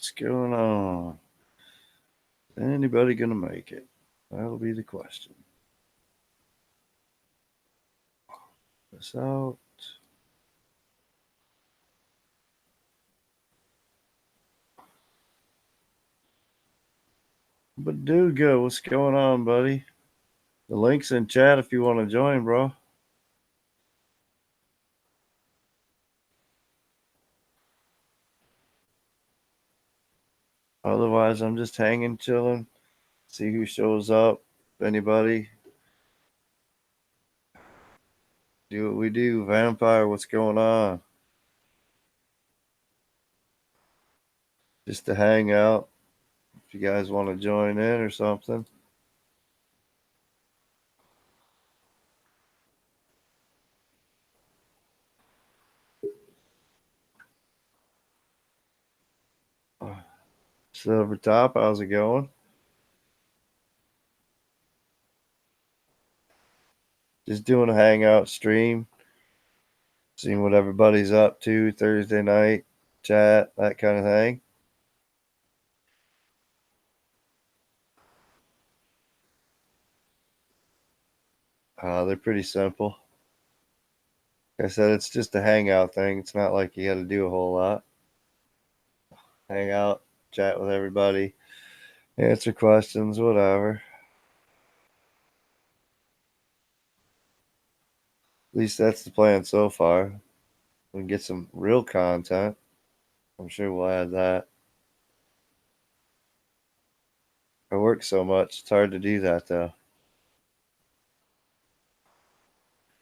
What's going on? Is anybody gonna make it? That'll be the question. This out. But Duga, what's going on, buddy? The link's in chat if you want to join, bro. Otherwise, I'm just hanging, chilling. See who shows up. If anybody. Do what we do. Vampire, what's going on? Just to hang out. If you guys want to join in or something. Silver Top, how's it going? Just doing a hangout stream. Seeing what everybody's up to Thursday night, chat, that kind of thing. They're pretty simple. Like I said, it's just a hangout thing. It's not like you got to do a whole lot. Hang out, chat with everybody, answer questions, whatever. At least that's the plan so far. We can get some real content. I'm sure we'll add that. I work so much, it's hard to do that though.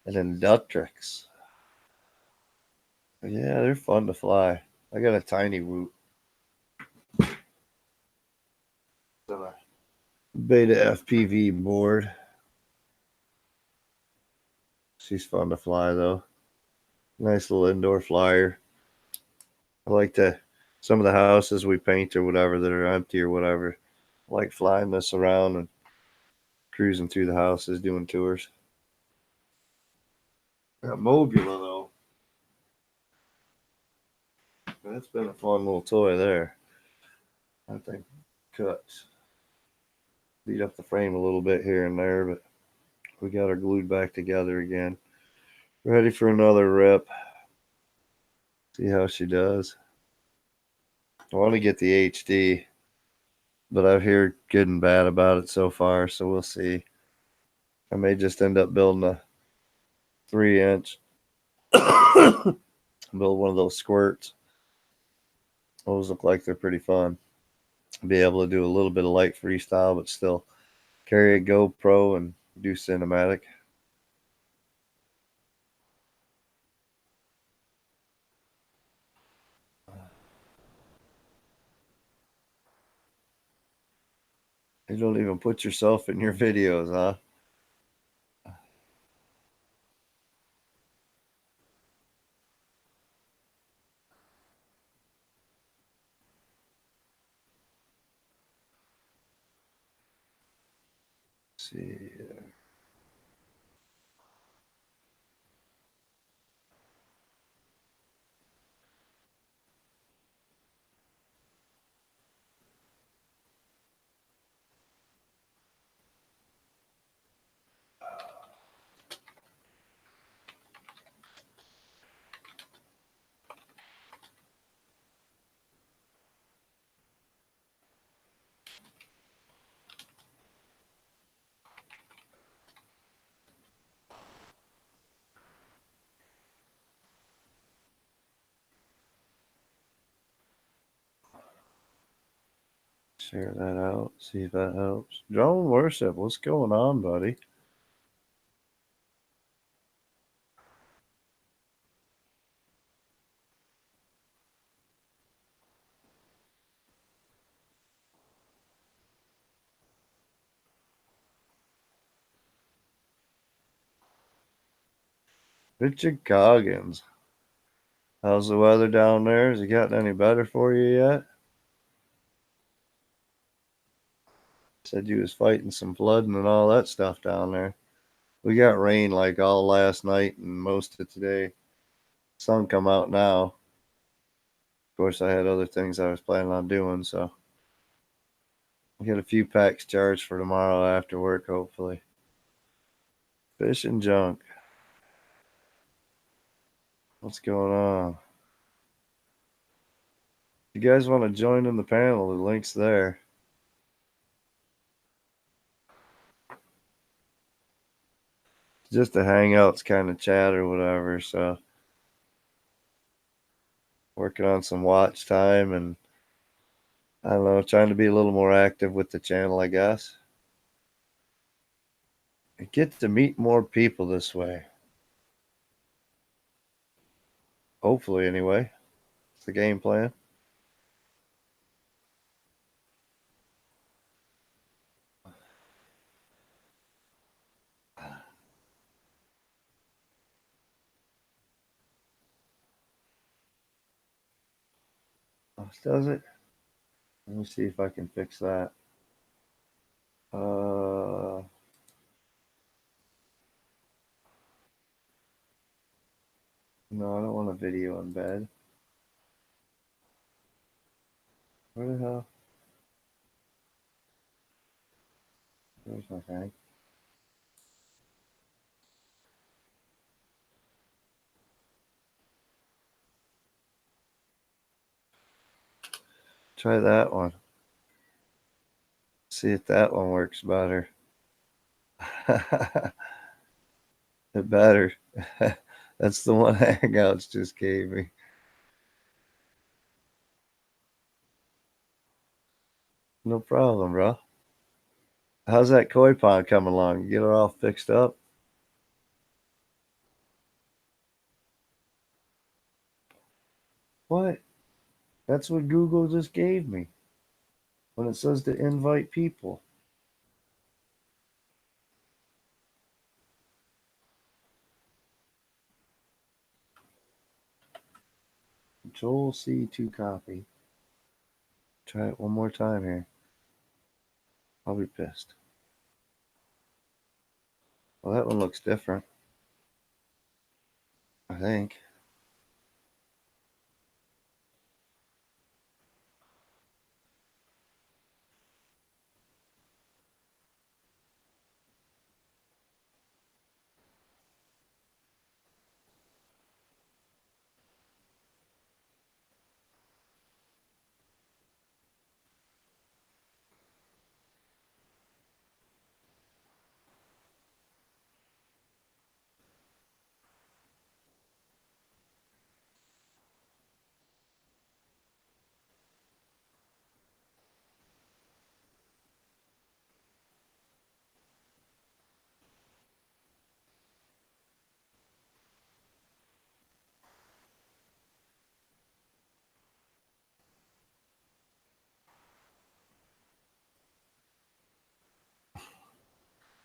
And Inductrix. Yeah, they're fun to fly. I got a tiny Woot. Beta FPV board. She's fun to fly though. Nice little indoor flyer. I like some of the houses we paint or whatever that are empty or whatever. I like flying this around and cruising through the houses doing tours. Got Mobula though. That's been a fun little toy there. I think cuts. Beat up the frame a little bit here and there, but we got her glued back together again. Ready for another rip. See how she does. I want to get the HD, but I've heard good and bad about it so far, so we'll see. I may just end up building a 3-inch. Build one of those squirts. Those look like they're pretty fun. Be able to do a little bit of light freestyle, but still carry a GoPro and do cinematic. You don't even put yourself in your videos, huh? Let's see. Share that out. See if that helps. Drone Worship, what's going on, buddy? Richard Coggins. How's the weather down there? Has it gotten any better for you yet? Said you was fighting some flooding and all that stuff down there. We got rain like all last night and most of today. Sun come out now. course, I had other things I was planning on doing, so I'll get a few packs charged for tomorrow after work, hopefully. Fish and junk. What's going on? If you guys want to join in the panel, the link's there. Just a Hangouts kind of chat or whatever, so working on some watch time and I don't know, trying to be a little more active with the channel, I guess. I get to meet more people this way. Hopefully, anyway. It's the game plan. Oh, does it? Let me see if I can fix that. No, I don't want a video in bed. Where the hell? Where's my thing? Try that one. See if that one works better. It better. That's the one Hangouts just gave me. No problem, bro. How's that koi pond coming along? You get it all fixed up? What? That's what Google just gave me when it says to invite people. Control C to copy. Try it one more time here. I'll be pissed. Well, that one looks different. I think.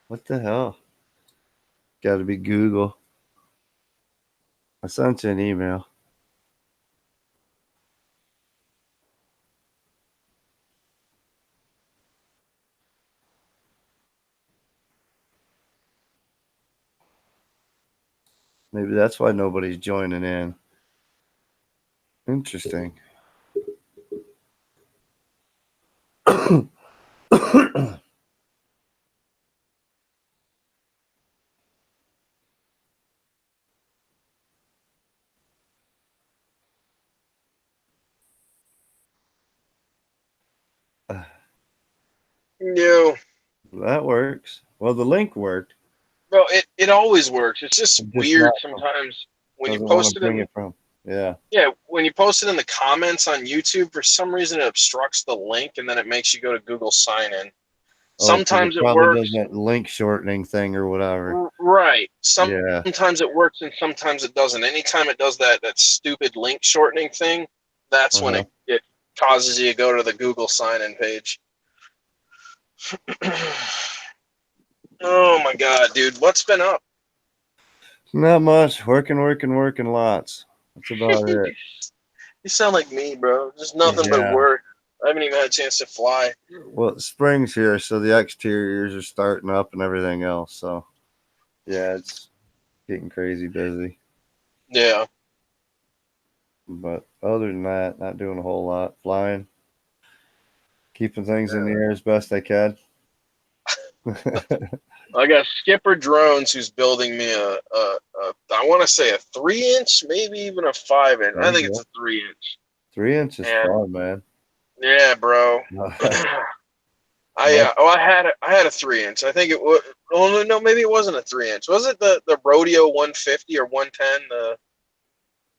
What the hell? Got to be Google. I sent you an email. Maybe that's why nobody's joining in. Interesting. No. That works. Well, the link worked. Well, it always works. It's just It just weird not sometimes when you doesn't want post to it bring in. it from. Yeah. Yeah, when you post it in the comments on YouTube, for some reason it obstructs the link and then it makes you go to Google sign in. Oh, because Sometimes it it probably does works. that link shortening thing or whatever. Right. Yeah. Sometimes it works and sometimes it doesn't. Anytime it does that stupid link shortening thing, that's when Uh-huh. it causes you to go to the Google sign in page. Oh my god, dude. What's been up? Not much. Working lots. That's about it. You sound like me, bro. Just nothing but Yeah. work. I haven't even had a chance to fly. Well, spring's here, so the exteriors are starting up and everything else. So, yeah, it's getting crazy busy. Yeah. But other than that, not doing a whole lot. Flying, keeping things in the air as best I can. I got Skipper Drones who's building me I want to say a 3-inch, maybe even a 5-inch. I think it's a 3-inch. 3-inch is fun, man. Yeah, bro. I had a 3-inch. I think it was. Oh no, maybe it wasn't a 3-inch. Was it the Rodeo 150 or 110? The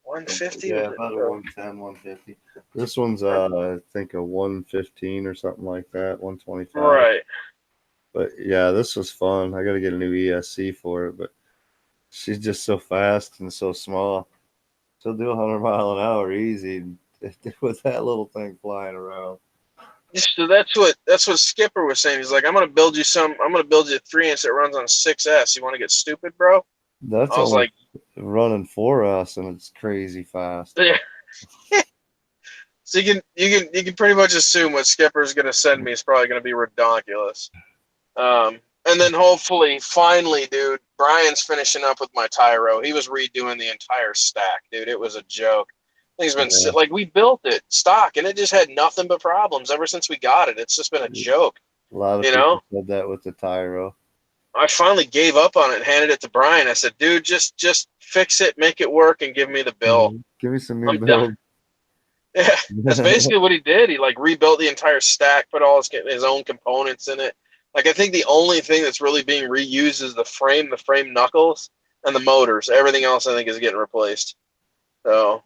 150. Yeah, about a 110, 150. This one's I think a 115 or something like that, 125. Right. But yeah, this was fun. I got to get a new ESC for it, but she's just so fast and so small. She'll do 100 mile an hour easy with that little thing flying around. So that's what Skipper was saying. He's like, I'm gonna build you a 3-inch that runs on 6S. You want to get stupid, bro? That's I was like, running for us, and it's crazy fast. Yeah. So you can pretty much assume what Skipper's gonna send me is probably gonna be redonkulous. And then hopefully, finally, dude, Brian's finishing up with my Tyro. He was redoing the entire stack, dude. It was a joke. Thing's been like, we built it stock, and it just had nothing but problems ever since we got it. It's just been a joke. A lot of people said that with the Tyro. I finally gave up on it and handed it to Brian. I said, dude, just fix it, make it work, and give me the bill. Give me some new build. Yeah, that's basically what he did. He like rebuilt the entire stack, put all his own components in it. Like, I think the only thing that's really being reused is the frame knuckles, and the motors. Everything else, I think, is getting replaced. So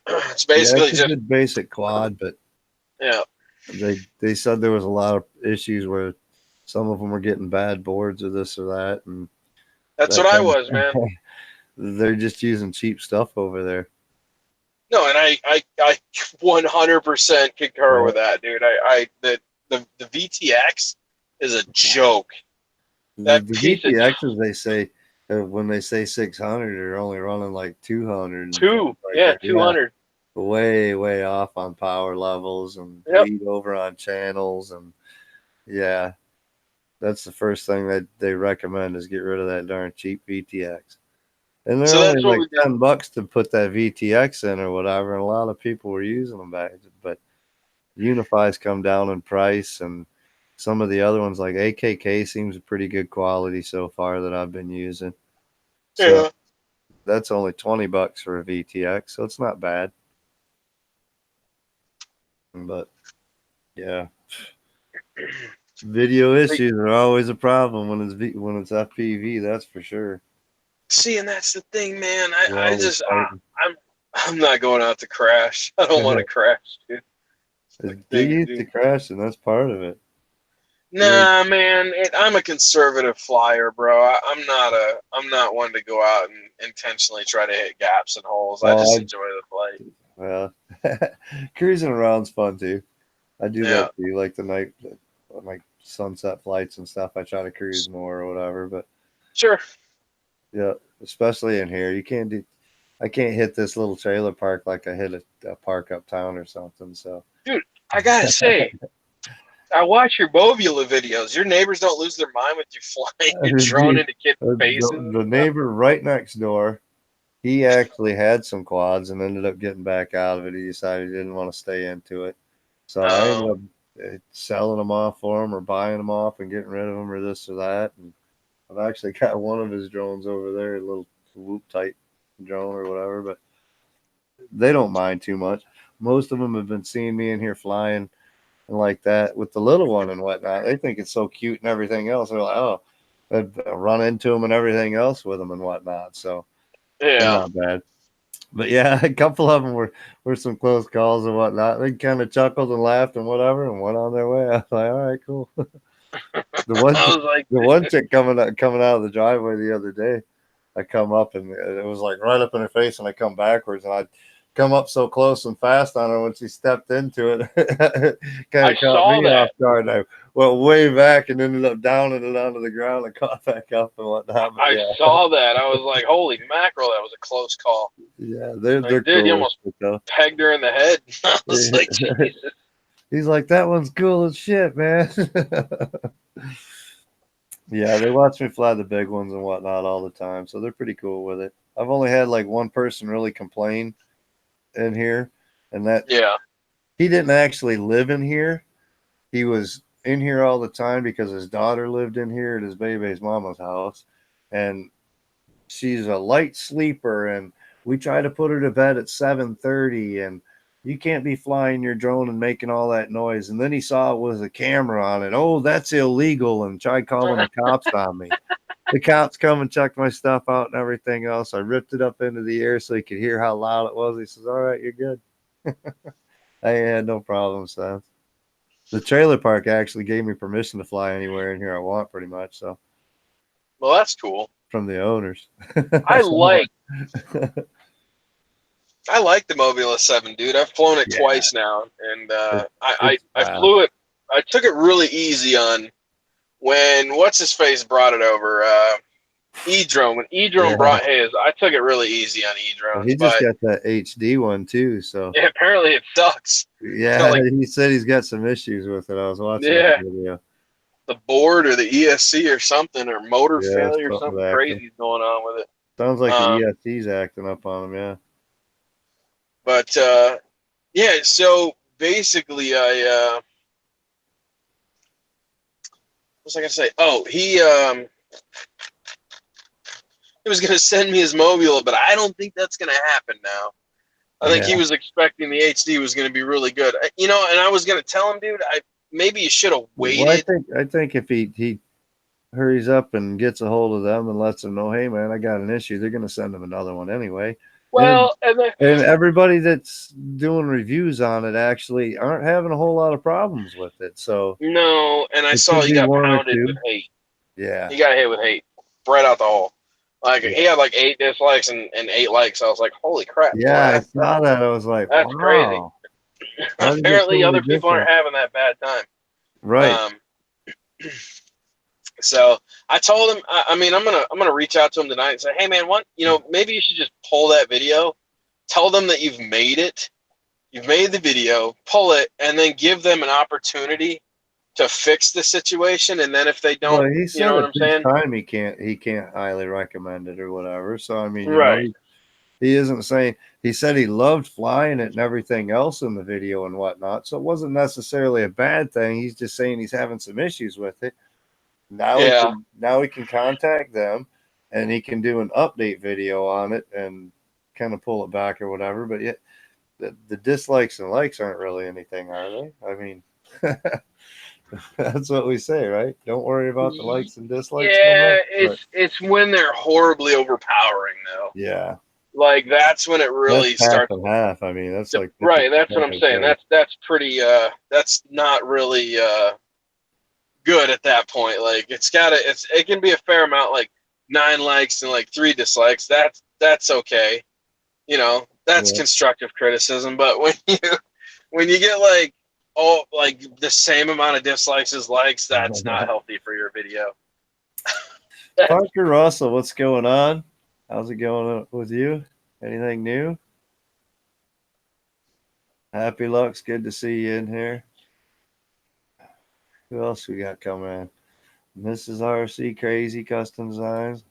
it's basically it's just a basic quad, but yeah, they said there was a lot of issues where some of them were getting bad boards or this or that, and that's what I was, man. They're just using cheap stuff over there. No, and I 100% concur with that, dude. The VTX is a joke. The VTXs, they say, when they say 600, they're only running like 200. 200. Way, way off on power levels and bleed over on channels. And yeah, that's the first thing that they recommend is get rid of that darn cheap VTX. And they're only like $10 to put that VTX in or whatever. And a lot of people were using them back. But Unify's come down in price, and some of the other ones like AKK seems a pretty good quality so far that I've been using. So that's only $20 for a VTX, so it's not bad. But yeah, video issues are always a problem when it's FPV. That's for sure. See, and that's the thing, man. I'm not going out to crash. I don't want to crash, dude. Get used to crashing. That's part of it. Nah, man. I'm a conservative flyer, bro. I'm not one to go out and intentionally try to hit gaps and holes. I just enjoy the flight. Well, cruising around's fun too. I do that too, like the night, like sunset flights and stuff. I try to cruise more or whatever, but sure. Yeah, especially in here, I can't hit this little trailer park like I hit a park uptown or something. So, dude, I gotta say, I watch your Mobula videos. Your neighbors don't lose their mind with you flying your drone into kids' faces. The neighbor right next door, he actually had some quads and ended up getting back out of it. He decided he didn't want to stay into it. So I ended up selling them off for him or buying them off and getting rid of them or this or that. And I've actually got one of his drones over there, a little whoop type drone or whatever, but they don't mind too much. Most of them have been seeing me in here flying and like that with the little one and whatnot. They think it's so cute and everything else. They're like, oh, I'd run into them and everything else with them and whatnot. So they're not bad. But yeah, a couple of them were some close calls and whatnot. They kind of chuckled and laughed and whatever and went on their way. I was like, all right, cool. The one chick coming out of the driveway the other day, I come up and it was like right up in her face, and I come backwards and I come up so close and fast on her when she stepped into it. Kind of caught me off guard. I went way back and ended up downing it onto the ground and caught back up and whatnot. I saw that. I was like, holy mackerel, that was a close call. Yeah, they're dude, cool. You almost pegged her in the head. I was like, Jesus. He's like, that one's cool as shit, man. Yeah, they watch me fly the big ones and whatnot all the time, so they're pretty cool with it. I've only had like one person really complain in here, and that Yeah. he didn't actually live in here. He was in here all the time because his daughter lived in here at his baby's mama's house, and she's a light sleeper, and we try to put her to bed at 7:30, and you can't be flying your drone and making all that noise. And then he saw it was a camera on it. Oh, that's illegal, and tried calling the cops on me. The cops come and checked my stuff out and everything else. I ripped it up into the air so he could hear how loud it was. He says, all right, you're good. I had no problem, son. The trailer park actually gave me permission to fly anywhere in here I want, pretty much. So, Well, that's cool. from the owners. I like the Mobula 7, dude. I've flown it twice now, and I flew it. I took it really easy on when what's his face brought it over. E-Drone. When E-Drone brought his, I took it really easy on E-Drone. Well, he just got that HD one too, so yeah, apparently it sucks. yeah. Like, he said he's got some issues with it. I was watching that video. The board or the ESC or something, or motor failure or something crazy going on with it. Sounds like the ESC's acting up on him, yeah. But yeah, so basically, what was I gonna say? Oh, he was gonna send me his Mobula, but I don't think that's gonna happen now. I think he was expecting the HD was gonna be really good, you know. And I was gonna tell him, dude, maybe you should have waited. Well, I think if he hurries up and gets a hold of them and lets them know, hey man, I got an issue, they're gonna send him another one anyway. Well, and everybody that's doing reviews on it actually aren't having a whole lot of problems with it. So no, and I saw he got pounded with hate. Yeah, he got hit with hate right out the hole. Like he had like 8 dislikes and 8 likes. I was like, holy crap! Yeah, I saw that. I was like, that's wow. Crazy. Apparently, other people aren't having that bad time. Right. So I told him, I mean, I'm gonna reach out to him tonight and say, hey man, maybe you should just pull that video, tell them that you've made it, you've made the video, pull it, and then give them an opportunity to fix the situation. And then if they don't, well, he said, you know what I'm saying? Time he can't highly recommend it or whatever. So I mean, you know, he isn't saying. He said he loved flying it and everything else in the video and whatnot. So it wasn't necessarily a bad thing. He's just saying he's having some issues with it. Now, he can contact them, and he can do an update video on it and kind of pull it back or whatever. But yet, the dislikes and likes aren't really anything, are they? I mean, that's what we say, right? Don't worry about the likes and dislikes. Yeah, it's when they're horribly overpowering, though. Yeah, like that's when it really starts. Half and half. I mean, that's like right. That's what I'm saying. That's pretty. That's not really. Good at that point. Like it can be a fair amount, like 9 likes and like 3 dislikes. That's okay. You know, that's constructive criticism. But when you get like the same amount of dislikes as likes, that's not healthy for your video. Parker Russell, what's going on? How's it going with you? Anything new? Happy Lux, good to see you in here. Who else we got coming in? Mrs. RC Crazy Custom Designs.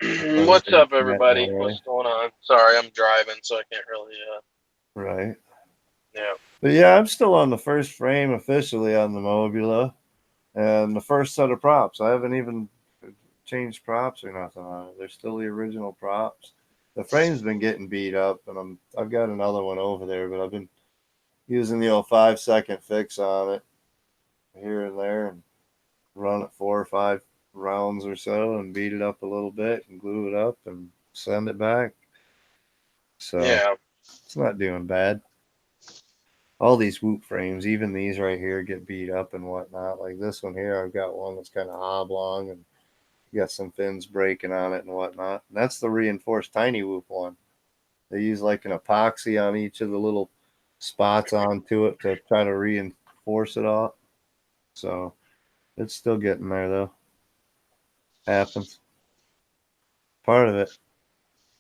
What's up, everybody? What's going on? Sorry, I'm driving, so I can't really. Right. Yeah. But yeah, I'm still on the first frame officially on the Mobula, and the first set of props. I haven't even changed props or nothing on it. They're still the original props. The frame's been getting beat up, and I've got another one over there, but I've been using the old 5-second fix on it here and there, and run it 4 or 5 rounds or so, and beat it up a little bit, and glue it up, and send it back. So yeah, it's not doing bad. All these Whoop frames, even these right here, get beat up and whatnot. Like this one here, I've got one that's kind of oblong, and got some fins breaking on it and whatnot. And that's the reinforced tiny Whoop one. They use like an epoxy on each of the little spots onto it to try to reinforce it all. So it's still getting there though. Happens. Part of it.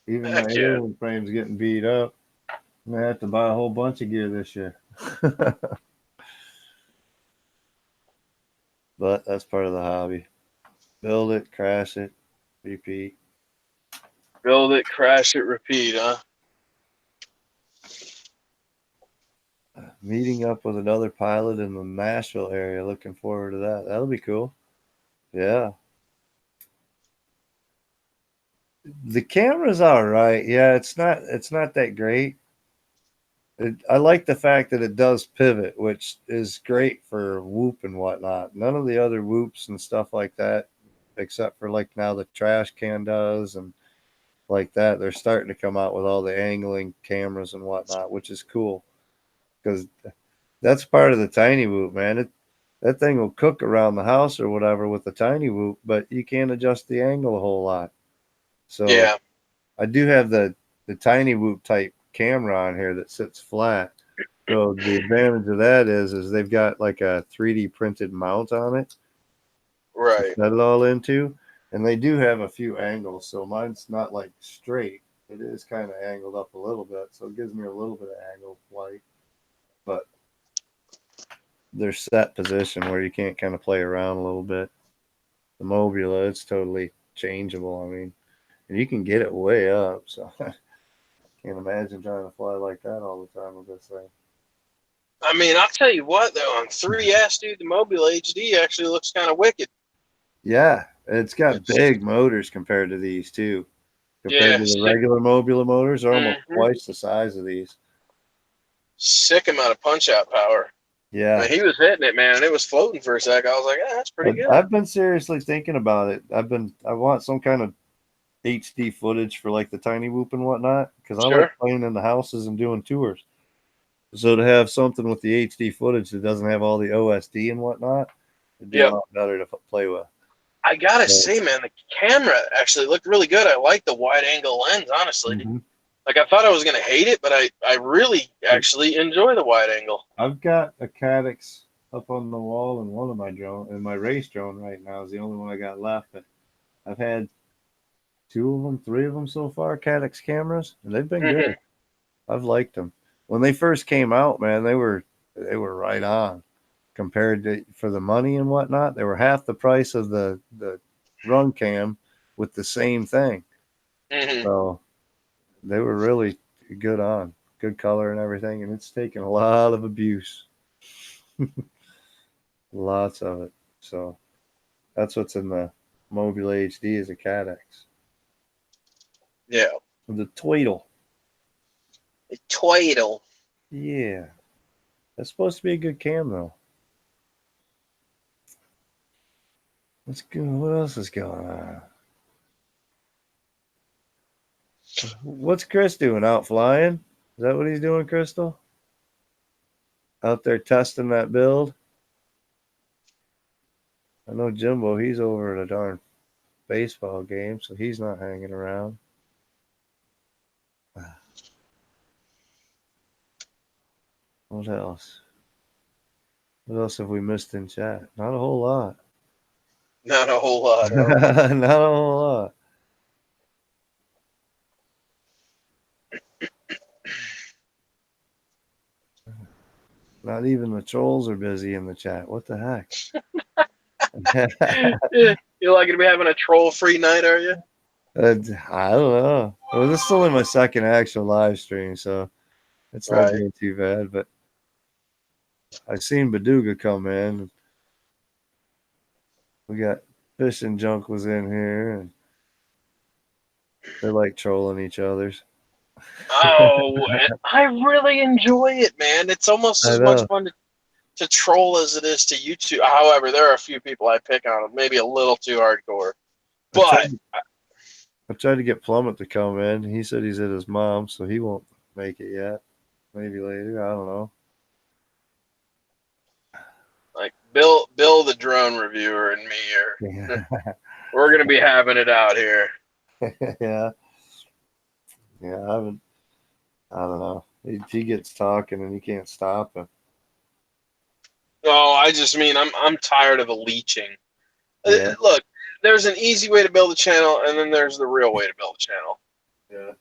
Even my alien frame's getting beat up. I'm gonna have to buy a whole bunch of gear this year. But that's part of the hobby. Build it, crash it, repeat. Build it, crash it, repeat, huh? Meeting up with another pilot in the Nashville area. Looking forward to that. That'll be cool. Yeah. The camera's all right. Yeah, it's not that great. I like the fact that it does pivot, which is great for whoop and whatnot. None of the other whoops and stuff like that, except for like now the trash can does and like that. They're starting to come out with all the angling cameras and whatnot, which is cool because that's part of the tiny whoop, man. That thing will cook around the house or whatever with the tiny whoop, but you can't adjust the angle a whole lot. So yeah, I do have the tiny whoop type camera on here that sits flat. So the advantage of that is they've got like a 3D printed mount on it right. to set it all into. And they do have a few angles. So mine's not like straight. It is kind of angled up a little bit. So it gives me a little bit of angle flight. But they're set position where you can't kind of play around a little bit. The Mobula, it's totally changeable. I mean, and you can get it way up. So can't imagine trying to fly like that all the time with this thing. I mean, I'll tell you what, though, on 3S, dude, the Mobula HD actually looks kind of wicked. Yeah, it's got big motors compared to these, too. Compared to the regular Mobula motors, they're almost twice the size of these. Sick amount of punch-out power. Yeah. I mean, he was hitting it, man, and it was floating for a sec. I was like, that's pretty good. I've been seriously thinking about it. I want some kind of HD footage for like the tiny whoop and whatnot because I like playing in the houses and doing tours. So to have something with the HD footage that doesn't have all the OSD and whatnot, it'd be a lot better to play with. I gotta say, man, the camera actually looked really good. I like the wide angle lens, honestly. Mm-hmm. Like I thought I was gonna hate it, but I really actually enjoy the wide angle. I've got a Caddx up on the wall in one of my drone, and my race drone right now is the only one I got left. But I've had 3 of them so far, Caddx cameras, and they've been good. I've liked them. When they first came out, man, they were right on compared to for the money and whatnot. They were half the price of the run cam with the same thing. So they were really good color and everything, and it's taken a lot of abuse. Lots of it. So that's what's in the Mobula HD is a Caddx. Yeah. The Tweedle. The Tweedle. Yeah. That's supposed to be a good cam, though. Let's go. What else is going on? What's Chris doing? Out flying? Is that what he's doing, Crystal? Out there testing that build? I know Jimbo, he's over at a darn baseball game, so he's not hanging around. What else? What else have we missed in chat? Not a whole lot. Not a whole lot. Not a whole lot. Not even the trolls are busy in the chat. What the heck? You're like going to be having a troll-free night, are you? I don't know. Well, this is only my second actual live stream, so it's not being too bad. But I seen Baduga come in. We got Fish and Junk was in here, and they're like trolling each other's. Oh, I really enjoy it, man. It's almost as much fun to troll as it is to YouTube. However, there are a few people I pick on, maybe a little too hardcore. But I tried to get Plummet to come in. He said he's at his mom, so he won't make it yet. Maybe later. I don't know. Like Bill the drone reviewer and me we're gonna be having it out here. Yeah. I don't know. He gets talking and you can't stop him. Oh, I just mean I'm tired of the leeching. Yeah. Look, there's an easy way to build a channel, and then there's the real way to build a channel. Yeah.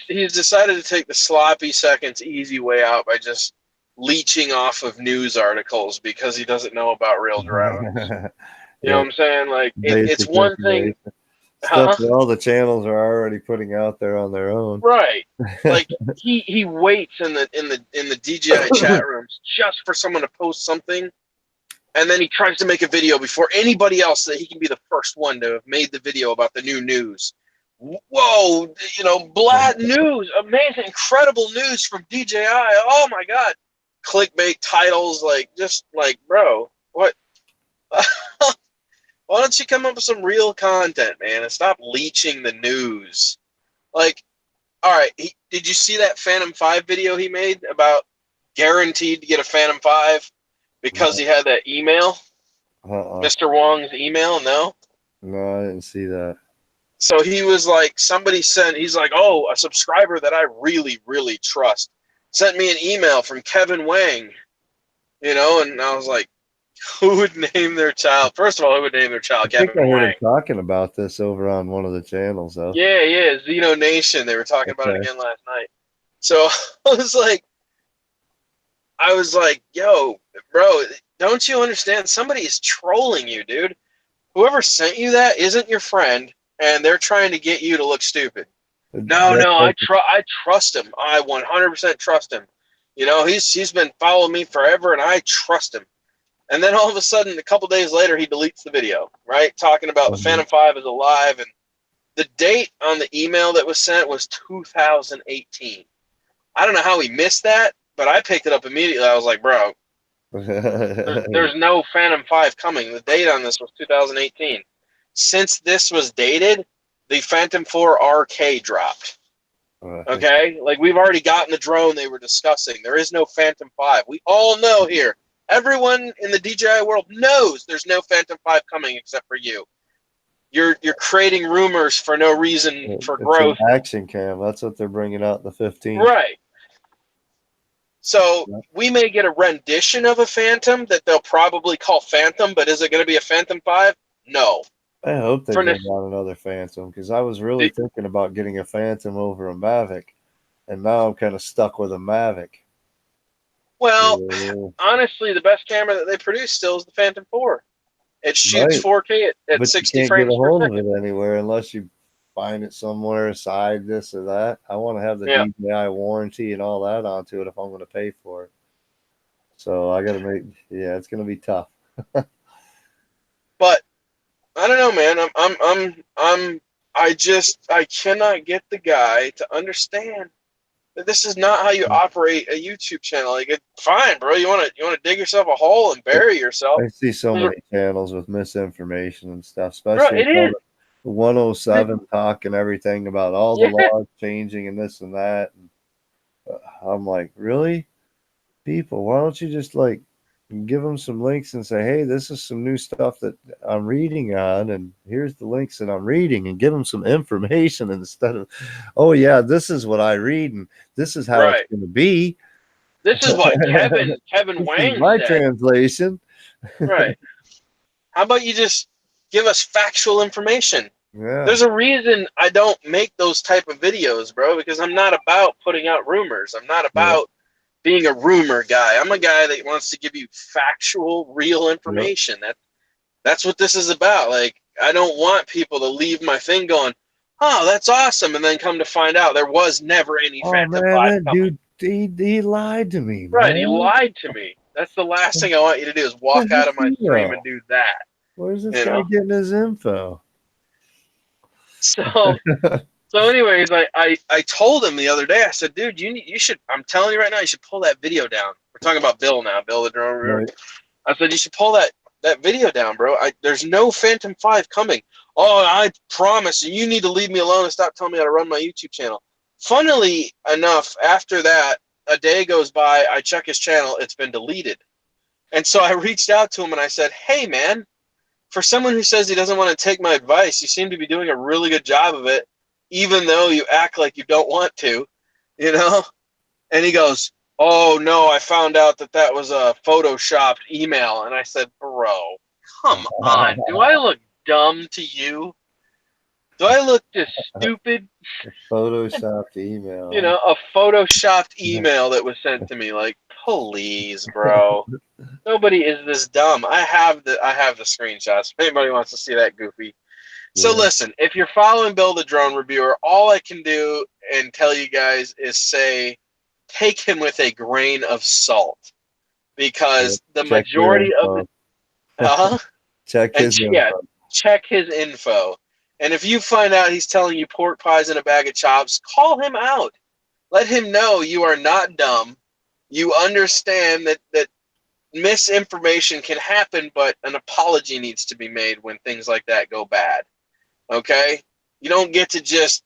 He's decided to take the sloppy seconds easy way out by just leeching off of news articles because he doesn't know about real drones. You know what I'm saying? Like it's one thing. Stuff Huh? that all the channels are already putting out there on their own. Right. Like he waits in the DJI chat rooms just for someone to post something, and then he tries to make a video before anybody else so that he can be the first one to have made the video about the new news. Whoa, you know, Blad news, amazing, incredible news from DJI. Oh my God. Clickbait titles, like, just like, bro, what? Why don't you come up with some real content, man, and stop leeching the news? Like, all right, did you see that Phantom 5 video he made about guaranteed to get a Phantom 5 because he had that email? Mr. Wong's email? No? No, I didn't see that. So he was like, somebody sent, he's like, oh, a subscriber that I really, really trust sent me an email from Kevin Wang, you know, and I was like, who would name their child? First of all, who would name their child I think Kevin I heard Wang? him talking about this over on one of the channels, though. Yeah, Xeno Nation. They were talking about it again last night. So I was like, yo, bro, don't you understand? Somebody is trolling you, dude. Whoever sent you that isn't your friend, and they're trying to get you to look stupid. No, I trust him. I 100% trust him. You know, he's been following me forever, and I trust him. And then all of a sudden, a couple days later, he deletes the video, right? Talking about the Phantom 5 is alive, and the date on the email that was sent was 2018. I don't know how he missed that, but I picked it up immediately. I was like, bro, there's no Phantom 5 coming. The date on this was 2018. Since this was dated, the Phantom 4 RK dropped. Okay? Like, we've already gotten the drone they were discussing. There is no Phantom 5. We all know here. Everyone in the DJI world knows there's no Phantom 5 coming except for you. You're creating rumors for no reason for growth. An action cam. That's what they're bringing out the 15th. Right. So we may get a rendition of a Phantom that they'll probably call Phantom, but is it going to be a Phantom 5? No. I hope they bring out another Phantom, because I was really thinking about getting a Phantom over a Mavic, and now I'm kind of stuck with a Mavic. Well, honestly, the best camera that they produce still is the Phantom 4. It shoots 4K at 60 frames per second. But you can't get a hold of it anywhere unless you find it somewhere aside this or that. I want to have the DJI warranty and all that onto it if I'm going to pay for it. So I got to make, it's going to be tough. But I don't know, man. I cannot get the guy to understand that this is not how you operate a YouTube channel. Like, fine, bro. You want to dig yourself a hole and bury yourself. I see so many channels with misinformation and stuff, especially the 107 talk and everything about all the laws changing and this and that. And I'm like, really, people? Why don't you just like give them some links and say, hey, this is some new stuff that I'm reading on, and here's the links that I'm reading, and give them some information instead of, oh yeah, this is what I read and this is how it's going to be. This is what Kevin Wang said. My translation. Right. How about you just give us factual information? Yeah. There's a reason I don't make those type of videos, bro, because I'm not about putting out rumors. I'm not about being a rumor guy. I'm a guy that wants to give you factual, real information. That's what this is about. Like, I don't want people to leave my thing going, oh, that's awesome, and then come to find out there was never any Phantom 5 coming. Dude, he lied to me, right, man. He lied to me. That's the last thing I want you to do is walk out of my stream and do that. Where's this guy getting his info? So anyways, I told him the other day, I said, dude, you should, I'm telling you right now, you should pull that video down. We're talking about Bill now, Bill the drone reviewer. Right. I said, you should pull that video down, bro. There's no Phantom 5 coming. Oh, I promise, and you need to leave me alone and stop telling me how to run my YouTube channel. Funnily enough, after that, a day goes by, I check his channel, it's been deleted. And so I reached out to him and I said, hey, man, for someone who says he doesn't want to take my advice, you seem to be doing a really good job of it, even though you act like you don't want to, you know? And he goes, oh, no, I found out that was a photoshopped email. And I said, bro, come on. Do I look dumb to you? Do I look just stupid? A photoshopped email. You know, a photoshopped email that was sent to me. Like, please, bro. Nobody is this dumb. I have the screenshots. If anybody wants to see that goofy So listen, if you're following Bill the Drone Reviewer, all I can do and tell you guys is say, take him with a grain of salt, because the majority of the check his info. Check his info. And if you find out he's telling you pork pies in a bag of chops, call him out. Let him know you are not dumb. You understand that misinformation can happen, but an apology needs to be made when things like that go bad. Okay? You don't get to just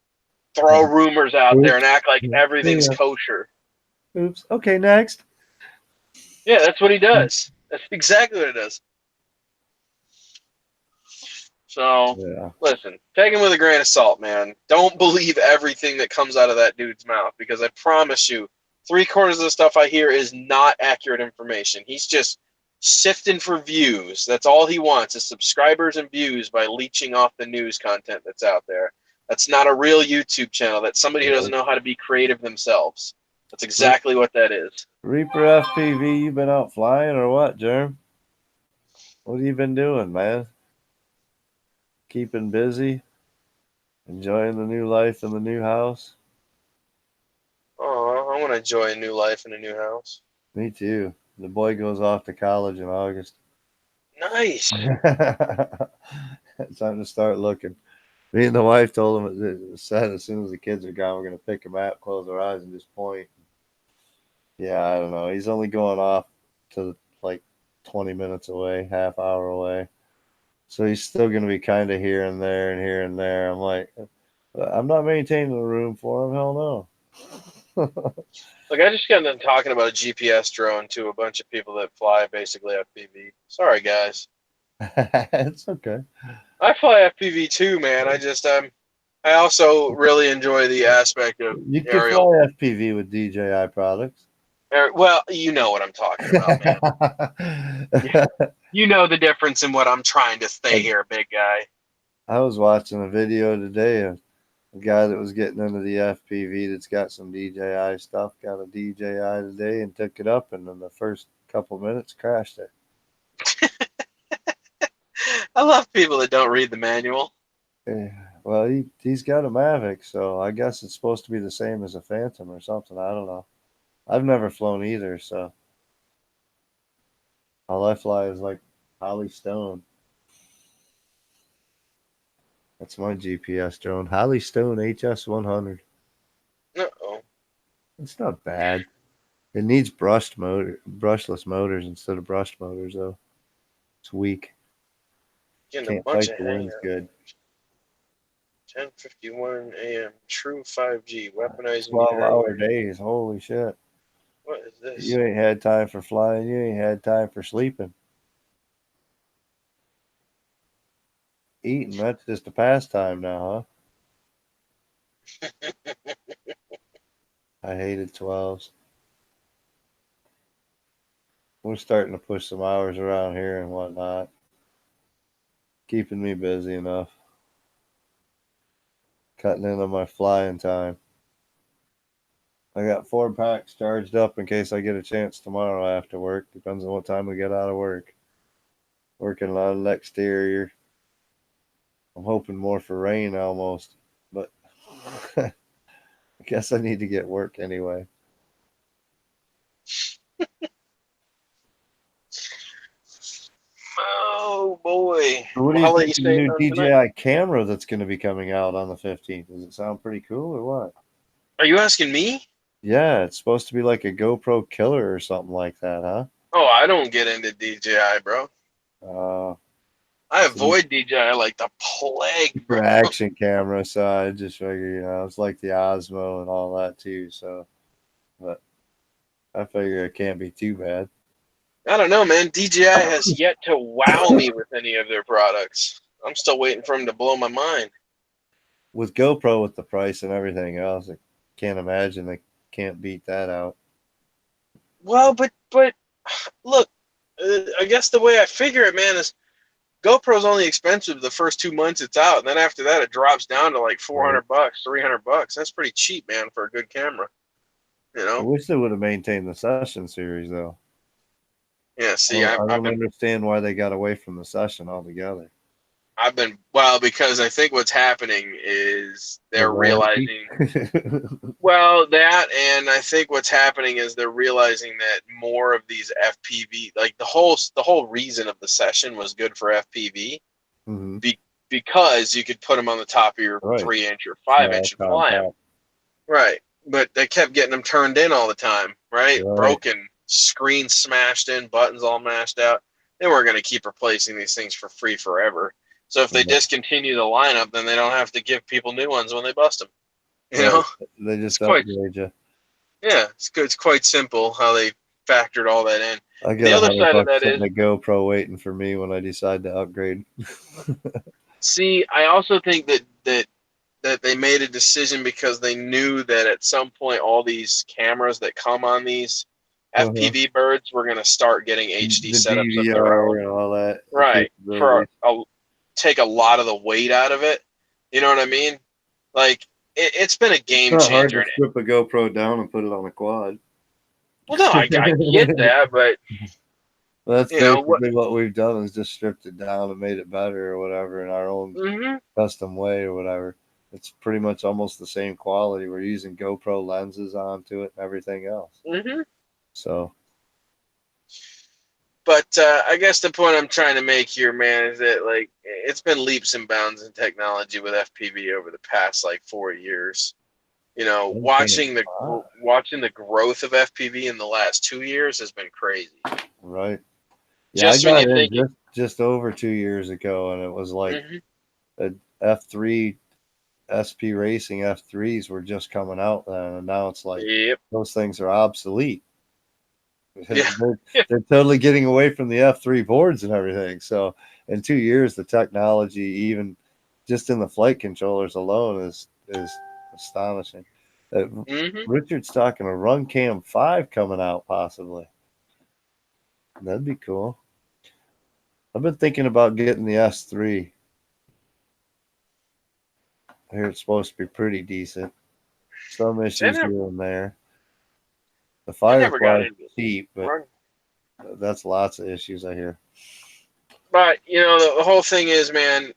throw rumors out there and act like everything's kosher. Oops. Okay, next. Yeah, that's what he does. That's exactly what he does. So, listen, take him with a grain of salt, man. Don't believe everything that comes out of that dude's mouth, because I promise you, 3/4 of the stuff I hear is not accurate information. He's just sifting for views. That's all he wants, is subscribers and views by leeching off the news content that's out there. That's not a real YouTube channel. That's somebody who doesn't know how to be creative themselves. That's exactly what that is. Reaper FPV, you been out flying or what, Jerm? What have you been doing, man? Keeping busy? Enjoying the new life in the new house? Oh, I want to enjoy a new life in a new house. Me too. The boy goes off to college in August. Nice. It's time to start looking. Me and the wife told him, said as soon as the kids are gone, we're going to pick him up, close our eyes, and just point. Yeah, I don't know. He's only going off to like 20 minutes away, half hour away. So he's still going to be kind of here and there and here and there. I'm like, I'm not maintaining the room for him. Hell no. Look, I just got done talking about a GPS drone to a bunch of people that fly basically FPV. Sorry, guys. It's okay. I fly FPV too, man. I also really enjoy the aspect of you can aerial. fly FPV with DJI products. Well, you know what I'm talking about, man. You know the difference in what I'm trying to say here, big guy. I was watching a video today of a guy that was getting into the FPV that's got some DJI stuff, got a DJI today and took it up, and in the first couple minutes crashed it. I love people that don't read the manual. Yeah, well, he's got a Mavic, so I guess it's supposed to be the same as a Phantom or something. I don't know. I've never flown either, so all I fly is like Holly Stone. That's my GPS drone. Holly Stone HS100. Uh-oh. It's not bad. It needs brushless motors instead of brushed motors, though. It's weak. Can't fight the winds good. 10:51 a.m. True 5G. Weaponizing 12-hour days. Holy shit. What is this? You ain't had time for flying. You ain't had time for sleeping. Eating, that's just a pastime now, huh? I hated 12s. We're starting to push some hours around here and whatnot. Keeping me busy enough. Cutting in on my flying time. I got 4 packs charged up in case I get a chance tomorrow after work. Depends on what time we get out of work. Working on the exterior. I'm hoping more for rain almost, but I guess I need to get work anyway. Oh boy! What do you think of the new DJI camera that's going to be coming out on the 15th? Does it sound pretty cool or what? Are you asking me? Yeah, it's supposed to be like a GoPro killer or something like that, huh? Oh, I don't get into DJI, bro. I avoid DJI like the plague, bro. For action camera, so I just figure, it's like the Osmo and all that too. So, but I figure it can't be too bad. I don't know, man. DJI has yet to wow me with any of their products. I'm still waiting for them to blow my mind. With GoPro, with the price and everything else, I can't imagine they can't beat that out. Well, but look, I guess the way I figure it, man, is GoPro's only expensive the first 2 months it's out, and then after that it drops down to like $400, $300. That's pretty cheap, man, for a good camera. You know. I wish they would have maintained the Session series though. Yeah, see, I don't understand why they got away from the Session altogether. because I think what's happening is they're warranty. realizing, well, that, and I think what's happening is they're realizing that more of these FPV, like the whole reason of the session was good for FPV, Mm-hmm. because you could put them on the top of your Right. 3-inch or 5-inch and fly them. Right. But they kept getting them turned in all the time, right? Broken, screen smashed in, buttons all mashed out. They weren't going to keep replacing these things for free forever. So if they discontinue the lineup, then they don't have to give people new ones when they bust them. You know? They just upgrade you. Yeah, it's quite simple how they factored all that in. I get the other side of that is the GoPro waiting for me when I decide to upgrade. See, I also think that they made a decision because they knew that at some point all these cameras that come on these FPV birds were going to start getting HD setups of their own. And all that. Right. Take a lot of the weight out of it. You know what I mean? Like, it's been a game changer. It's hard to strip a GoPro down and put it on a quad. Well, no, I get that, but that's basically what we've done is just stripped it down and made it better or whatever in our own custom way or whatever. It's pretty much almost the same quality. We're using GoPro lenses onto it and everything else. So. But I guess the point I'm trying to make here, man, is that like it's been leaps and bounds in technology with FPV over the past like 4 years. You know, watching the growth of FPV in the last 2 years has been crazy. Right. Yeah, I got in just over 2 years ago, and it was like a F3 SP Racing F3s were just coming out then, and now it's like those things are obsolete. They're totally getting away from the F3 boards and everything. So in 2 years, the technology, even just in the flight controllers alone, is astonishing. Richard's talking a Run Cam 5 coming out possibly. That'd be cool. I've been thinking about getting the S3. I hear it's supposed to be pretty decent. Some issues here and there. The Firefly is cheap, but that's lots of issues I hear. But, you know, the whole thing is, man,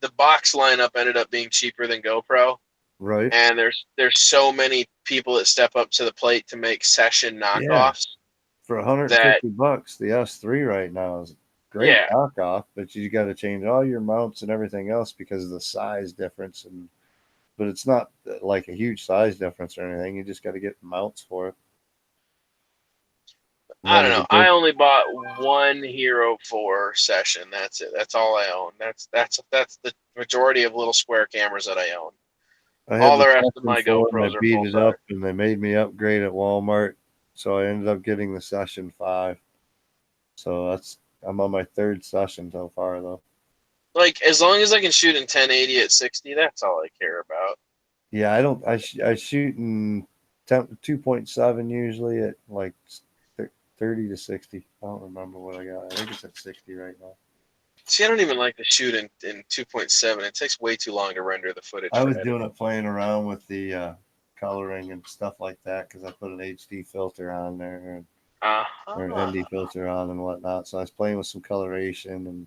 the box lineup ended up being cheaper than GoPro. Right. And there's so many people that step up to the plate to make session knockoffs. For $150, the S3 right now is great knockoff, but you got to change all your mounts and everything else because of the size difference. But it's not like a huge size difference or anything. You just got to get mounts for it. I don't know. I only bought one Hero 4 session. That's it. That's all I own. That's the majority of little square cameras that I own. All the rest of my GoPros are beat it up, and they made me upgrade at Walmart, so I ended up getting the Session 5. So I'm on my 3rd session so far, though. Like, as long as I can shoot in 1080 at 60, that's all I care about. Yeah, I shoot in 2.7 usually at like 30 to 60. I don't remember what I got. I think it's at 60 right now. See, I don't even like to shoot in 2.7. It takes way too long to render the footage. I was doing it playing around with the coloring and stuff like that because I put an HD filter on there or an ND filter on and whatnot. So I was playing with some coloration and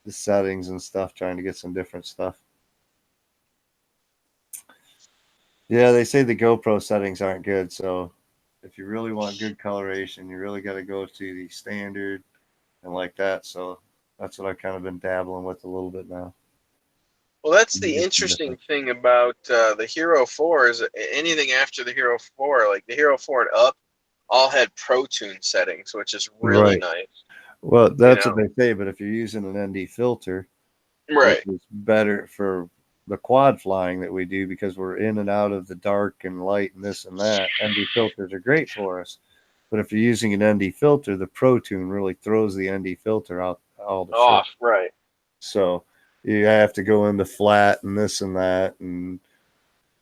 the settings and stuff, trying to get some different stuff. Yeah, they say the GoPro settings aren't good. So if you really want good coloration, you really got to go to the standard and like that. So that's what I've kind of been dabbling with a little bit now. Well, that's the interesting thing about the Hero 4 is anything after the Hero 4, like the Hero 4 and up, all had Pro Tune settings, which is really nice. Well, that's what they say, but if you're using an ND filter, it's better for the quad flying that we do because we're in and out of the dark and light and this and that. ND filters are great for us. But if you're using an ND filter, the Pro Tune really throws the ND filter out all the off, right? So you have to go into flat and this and that and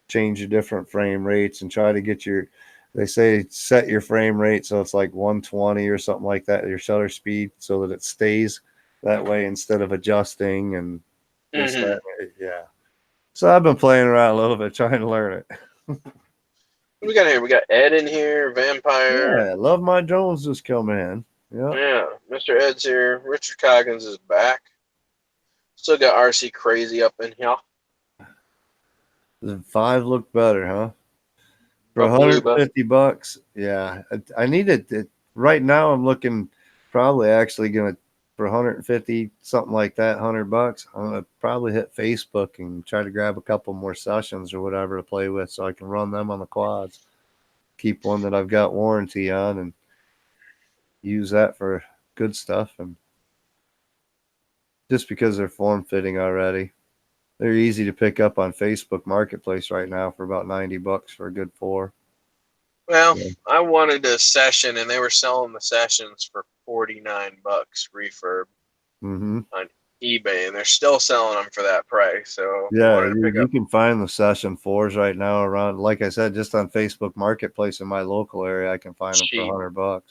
change your different frame rates and try to get they say set your frame rate so it's like 120 or something like that, your shutter speed, so that it stays that way instead of adjusting and this, that. Yeah. So I've been playing around a little bit trying to learn it. What we got here? We got Ed in here, Vampire. Yeah, Love My Drones just come in. Yeah, Mr. Ed's here. Richard Coggins is back. Still got RC Crazy up in here. The 5 look better, huh? For But blue, but $150, yeah. I need it. Right now, I'm looking probably actually gonna for 150 something like that, $100. I'm gonna probably hit Facebook and try to grab a couple more sessions or whatever to play with, so I can run them on the quads. Keep one that I've got warranty on and use that for good stuff. And just because they're form fitting already, they're easy to pick up on Facebook Marketplace right now for about $90 for a good 4. well, Yeah. I wanted a session, and they were selling the sessions for $49 refurb on eBay, and they're still selling them for that price. So I Yeah, wanted to pick you up. can find the Session 4s right now around, like I said, just on Facebook Marketplace in my local area. I can find them for Cheap. $100.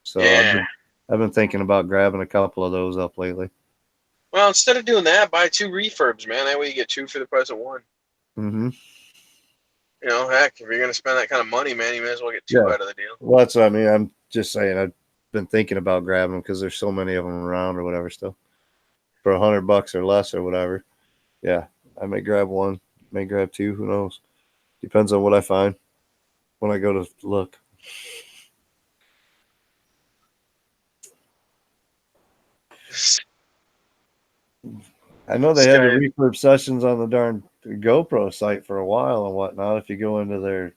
So Yeah. I've been thinking about grabbing a couple of those up lately. Well, instead of doing that, buy 2 refurbs, man. That way you get 2 for the price of 1. Mm-hmm. You know, heck, if you're going to spend that kind of money, man, you may as well get 2 Yeah. out of the deal. Well, that's what I mean. I'm just saying I've been thinking about grabbing them because there's so many of them around or whatever still. For $100 or less or whatever. Yeah, I may grab one, may grab 2, who knows? Depends on what I find when I go to look. I know they had the refurb sessions on the darn GoPro site for a while and whatnot. If you go into their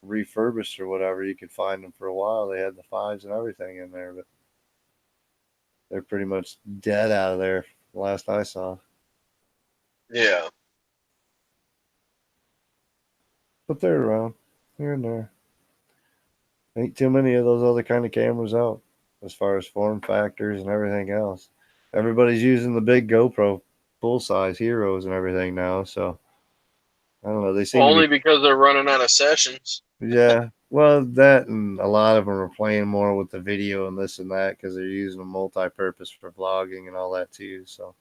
refurbished or whatever, you could find them for a while. They had the 5s and everything in there, but they're pretty much dead out of there last I saw. Yeah. But they're around here and there. Ain't too many of those other kind of cameras out as far as form factors and everything else. Everybody's using the big GoPro full size heroes and everything now, so I don't know. They seem Only to be, because they're running out of sessions. yeah. Well, that and a lot of them are playing more with the video and this and that because they're using them multi-purpose for vlogging and all that too. So,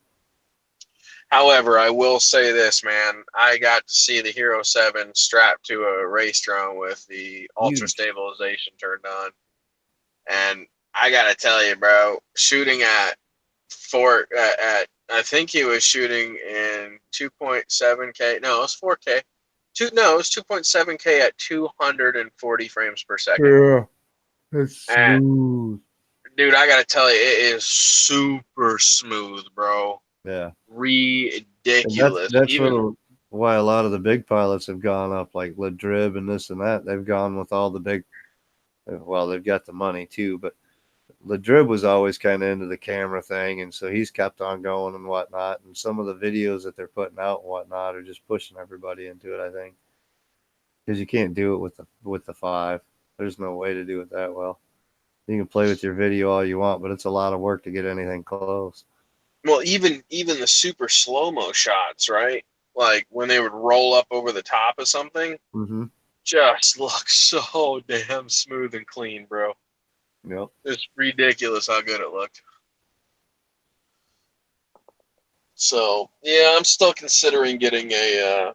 However, I will say this, man. I got to see the Hero 7 strapped to a race drone with the ultra stabilization turned on. And I got to tell you, bro, shooting at I think he was shooting in 2.7K. No, it was 4K. No, it was 2.7K at 240 frames per second. yeah, it's smooth. Dude, I gotta tell you, it is super smooth, bro. Yeah, Ridiculous. that's why a lot of the big pilots have gone up, like Ladrib and this and that. They've gone with all the big. Well, they've got the money too, but Ladrib was always kind of into the camera thing, and so he's kept on going and whatnot. And some of the videos that they're putting out and whatnot are just pushing everybody into it, I think, because you can't do it with the 5. There's no way to do it that well. You can play with your video all you want, but it's a lot of work to get anything close. Well, even the super slow-mo shots, right? Like when they would roll up over the top of something, just looks so damn smooth and clean, bro. Yep. It's ridiculous how good it looked. So, yeah, I'm still considering getting a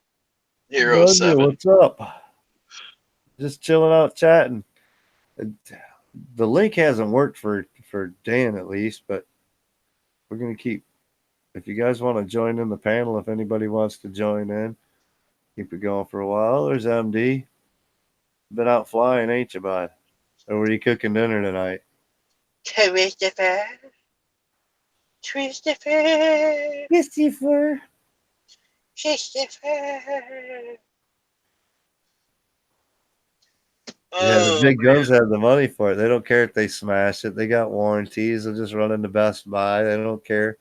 Hero 7. What's up? Just chilling out, chatting. The link hasn't worked for Dan at least, but we're going to keep. If you guys want to join in the panel, if anybody wants to join in, keep it going for a while. There's MD. Been out flying, ain't you, bud? Or were you cooking dinner tonight? Christopher. Yeah, the big guns have the money for it. They don't care if they smash it. They got warranties. They'll just run into Best Buy. They don't care.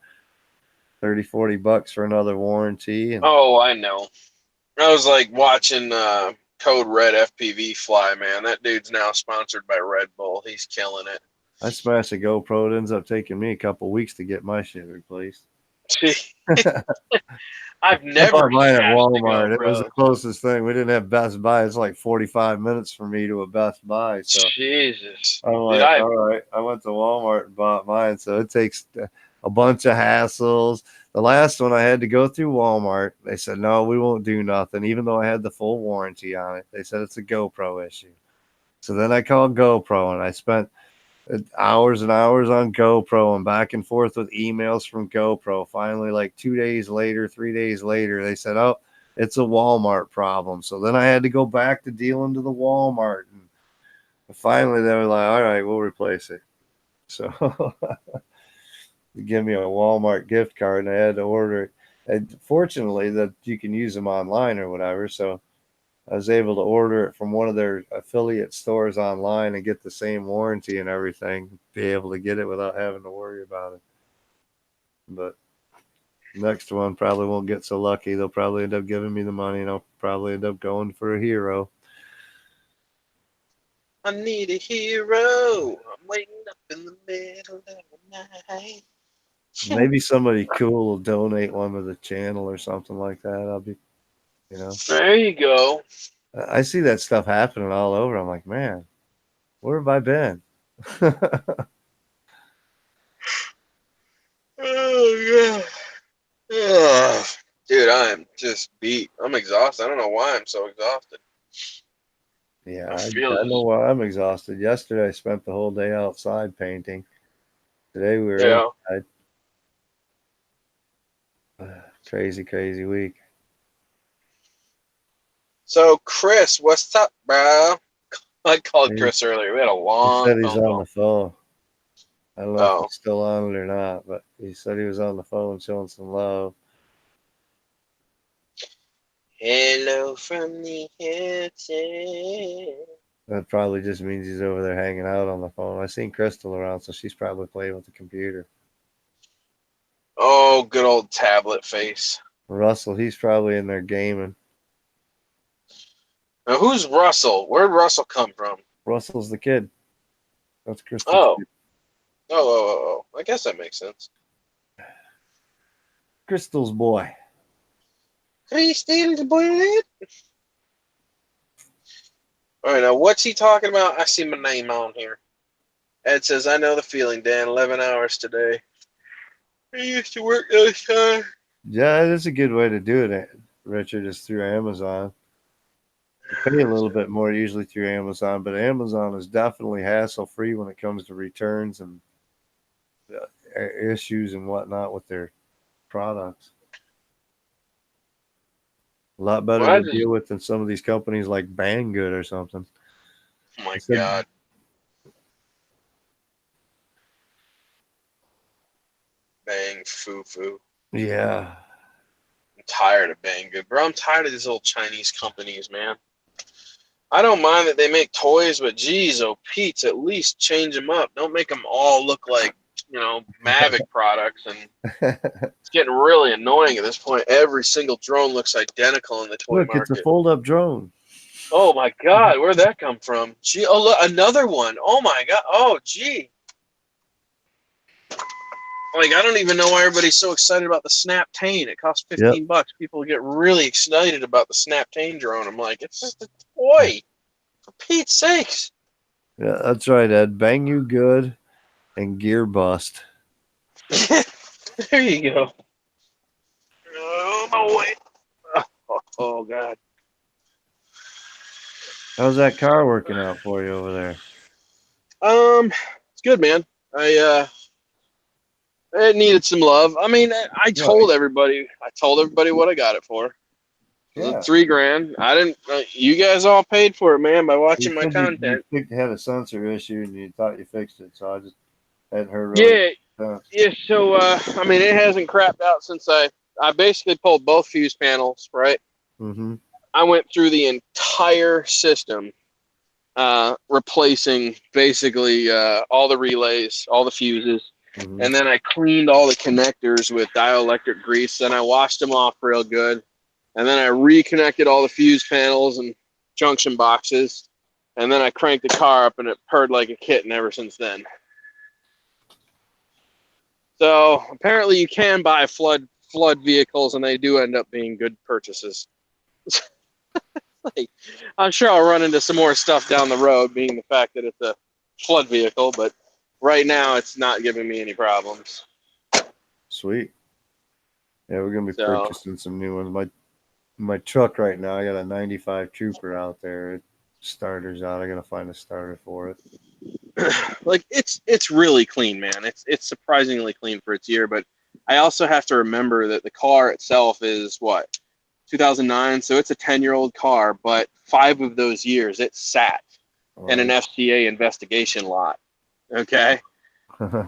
$30-$40 for another warranty. And oh, I know. I was like watching Code Red FPV fly, man. That dude's now sponsored by Red Bull. He's killing it. I smashed a GoPro. It ends up taking me a couple weeks to get my shit replaced. I've never bought mine at Walmart. It was bro. the closest thing. We didn't have Best Buy. It's like 45 minutes for me to a Best Buy. So Jesus. I'm like, all right. I went to Walmart and bought mine. So it takes a bunch of hassles. The last one I had to go through Walmart. They said, no, we won't do nothing, even though I had the full warranty on it. They said it's a GoPro issue. So then I called GoPro and I spent hours and hours on GoPro and back and forth with emails from GoPro. Finally, like 2 days later, 3 days later, they said, oh, it's a Walmart problem. So then I had to go back to dealing to the Walmart. And finally, they were like, all right, we'll replace it. So they give me a Walmart gift card, and I had to order it. And fortunately, that you can use them online or whatever. So I was able to order it from one of their affiliate stores online and get the same warranty and everything, be able to get it without having to worry about it. But next one probably won't get so lucky. They'll probably end up giving me the money, and I'll probably end up going for a hero. I need a hero. I'm waiting up in the middle of the night. Maybe somebody cool will donate one to the channel or something like that. I'll be, you know. There you go. I see that stuff happening all over. I'm like, man, where have I been? Oh, yeah. Dude, I am just beat. I'm exhausted. I don't know why I'm so exhausted. Yeah, I know why I'm exhausted. Yesterday, I spent the whole day outside painting. Today, we were inside. Crazy, crazy week. So, Chris, what's up, bro? I called Chris earlier. We had a long He said he's phone on call. the phone. I don't know if he's still on it or not, but he said he was on the phone showing some love. Hello from the hilton. That probably just means he's over there hanging out on the phone. I seen Crystal around, so she's probably playing with the computer. Oh, good old tablet face. Russell, he's probably in there gaming. Now, who's Russell? Where'd Russell come from? Russell's the kid. That's Crystal's kid. Oh. I guess that makes sense. Crystal's boy. Crystal's boy. All right, now what's he talking about? I see my name on here. Ed says, I know the feeling, Dan. 11 hours today. I used to work those times. Yeah, it is a good way to do it, Richard, is through Amazon. You pay a little bit more usually through Amazon, but Amazon is definitely hassle-free when it comes to returns and issues and whatnot with their products. A lot better to deal with than some of these companies like Banggood or something. Oh, my God. Bang, foo-foo. Yeah. I'm tired of Banggood, bro. I'm tired of these little Chinese companies, man. I don't mind that they make toys, but geez, oh, Pete's, at least change them up. Don't make them all look like, you know, Mavic products. And it's getting really annoying at this point. Every single drone looks identical in the toy market. Look, it's a fold-up drone. Oh, my God. Where'd that come from? Gee, oh, look, another one. Oh, my God. Oh, gee. Like, I don't even know why everybody's so excited about the Snap Tane. It costs $15. People get really excited about the Snap Tane drone. I'm like, it's just a toy. For Pete's sakes. Yeah, that's right, Ed. Bang you good and gear bust. There you go. Oh, boy. Oh, God. How's that car working out for you over there? It's good, man. It needed some love. I mean, I told everybody what I got it for. Yeah. $3,000. I didn't. You guys all paid for it, man, by watching my content. You had a sensor issue and you thought you fixed it, so I just hadn't heard. Yeah. So I mean, it hasn't crapped out since I basically pulled both fuse panels. Right. Mm-hmm. I went through the entire system, replacing basically all the relays, all the fuses. Mm-hmm. And then I cleaned all the connectors with dielectric grease. Then I washed them off real good. And then I reconnected all the fuse panels and junction boxes. And then I cranked the car up and it purred like a kitten ever since then. So apparently you can buy flood vehicles and they do end up being good purchases. Like, I'm sure I'll run into some more stuff down the road, being the fact that it's a flood vehicle, but right now it's not giving me any problems. Sweet. Yeah, we're gonna be purchasing some new ones. My truck right now, I got a 95 Trooper out there. It's starters out. I gotta find a starter for it. Like it's really clean, man. It's surprisingly clean for its year, but I also have to remember that the car itself is what, 2009, so it's a 10-year-old car, but 5 of those years it sat in an FCA investigation lot. Okay,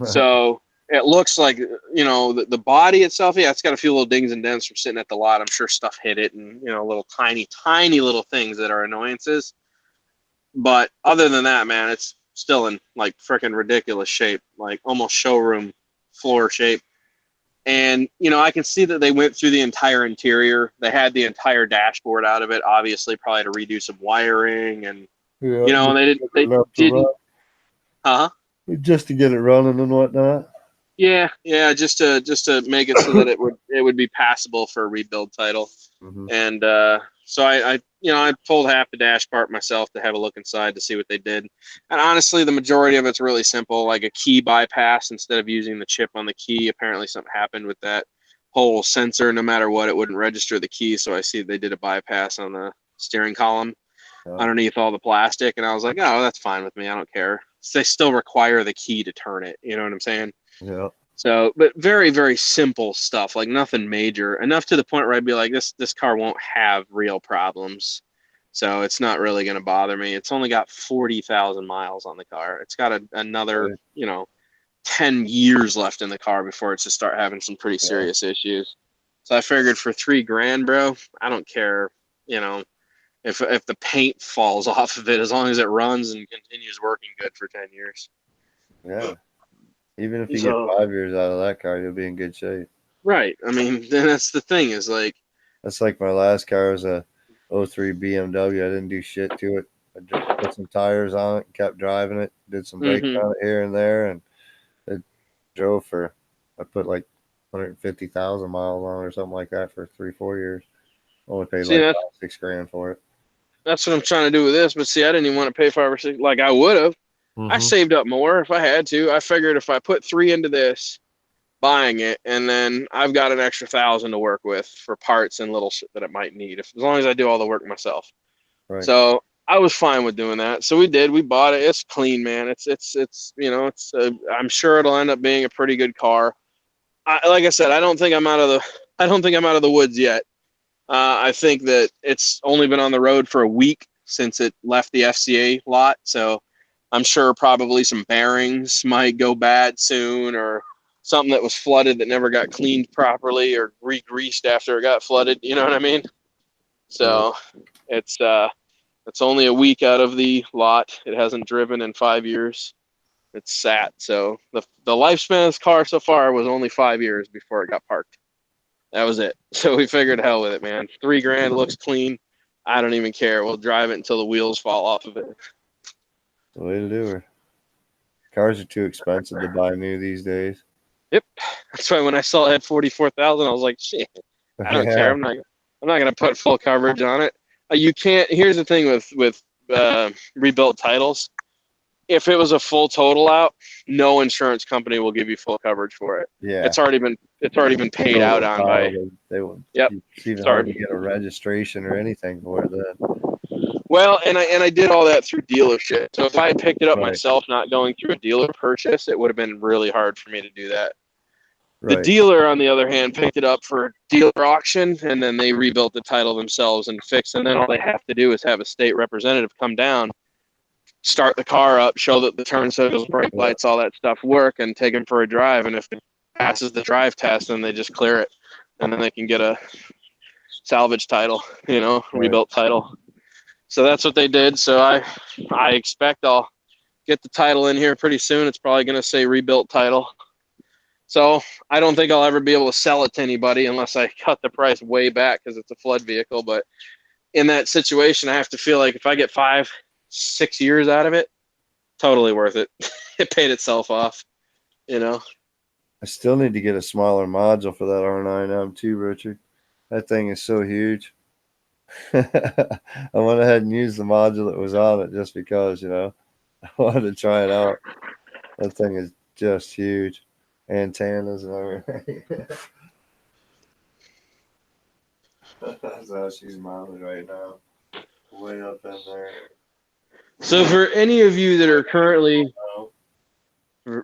so it looks like, you know, the body itself, yeah, it's got a few little dings and dents from sitting at the lot. I'm sure stuff hit it, and, you know, little tiny little things that are annoyances. But other than that, man, it's still in like freaking ridiculous shape, like almost showroom floor shape. And, you know, I can see that they went through the entire interior. They had the entire dashboard out of it, obviously, probably to redo some wiring. And, yeah, you know, they didn't, just to get it running and whatnot. Yeah, just to make it so that it would be passable for a rebuild title. Mm-hmm. And so I pulled half the dash part myself to have a look inside to see what they did. And honestly, the majority of it's really simple, like a key bypass instead of using the chip on the key. Apparently something happened with that whole sensor. No matter what, it wouldn't register the key. So I see they did a bypass on the steering column underneath all the plastic. And I was like, oh, that's fine with me. I don't care. They still require the key to turn it. You know what I'm saying? Yeah. So, but very, very simple stuff, like nothing major, enough to the point where I'd be like, this car won't have real problems. So it's not really going to bother me. It's only got 40,000 miles on the car. It's got another, 10 years left in the car before it's to start having some pretty serious issues. So I figured for $3,000, bro, I don't care, if the paint falls off of it, as long as it runs and continues working good for 10 years. Yeah. Even if you get 5 years out of that car, you'll be in good shape. Right. I mean, then that's the thing is like. That's like my last car was a 03 BMW. I didn't do shit to it. I just put some tires on it and kept driving it. Did some brakes on it here and there, and it drove for, I put like 150,000 miles on it or something like that for 3-4 years. Only paid like $5-6 for it. That's what I'm trying to do with this, but see, I didn't even want to pay 5 or 6 like I would have. I saved up more if I had to. I figured if I put 3 into this, buying it, and then I've got an extra 1,000 to work with for parts and little shit that it might need, as long as I do all the work myself. Right. So I was fine with doing that. So we did. We bought it. It's clean, man. I'm sure it'll end up being a pretty good car. Like I said, I don't think I'm out of the woods yet. I think that it's only been on the road for a week since it left the FCA lot, so I'm sure probably some bearings might go bad soon, or something that was flooded that never got cleaned properly or re-greased after it got flooded. You know what I mean? So it's only a week out of the lot. It hasn't driven in 5 years. It's sat. So the lifespan of this car so far was only 5 years before it got parked. That was it. So we figured hell with it, man. $3,000 looks clean. I don't even care. We'll drive it until the wheels fall off of it. The way to do her. Cars are too expensive to buy new these days. Yep. That's why when I saw it had 44,000, I was like, shit, I don't care. I'm not going to put full coverage on it. You can't. Here's the thing with rebuilt titles. If it was a full total out, no insurance company will give you full coverage for it. Yeah. It's already been paid out on by. They will. Yep. It's even hard to get a registration or anything for it then. Well, and I did all that through dealership. So if I had picked it up myself, not going through a dealer purchase, it would have been really hard for me to do that. Right. The dealer, on the other hand, picked it up for dealer auction, and then they rebuilt the title themselves and fixed. And then all they have to do is have a state representative come down, start the car up, show that the turn signals, brake lights, all that stuff work, and take them for a drive. And if it passes the drive test, then they just clear it, and then they can get a salvage title, rebuilt title. So that's what they did. So I expect I'll get the title in here pretty soon. It's probably going to say rebuilt title. So I don't think I'll ever be able to sell it to anybody unless I cut the price way back because it's a flood vehicle. But in that situation, I have to feel like if I get 5-6 years out of it, totally worth it. It paid itself off, I still need to get a smaller module for that R9M too, Richard. That thing is so huge. I went ahead and used the module that was on it just because, I wanted to try it out. That thing is just huge. Antennas and everything. That's how she's mounted right now. Way up in there. So for any of you that are currently in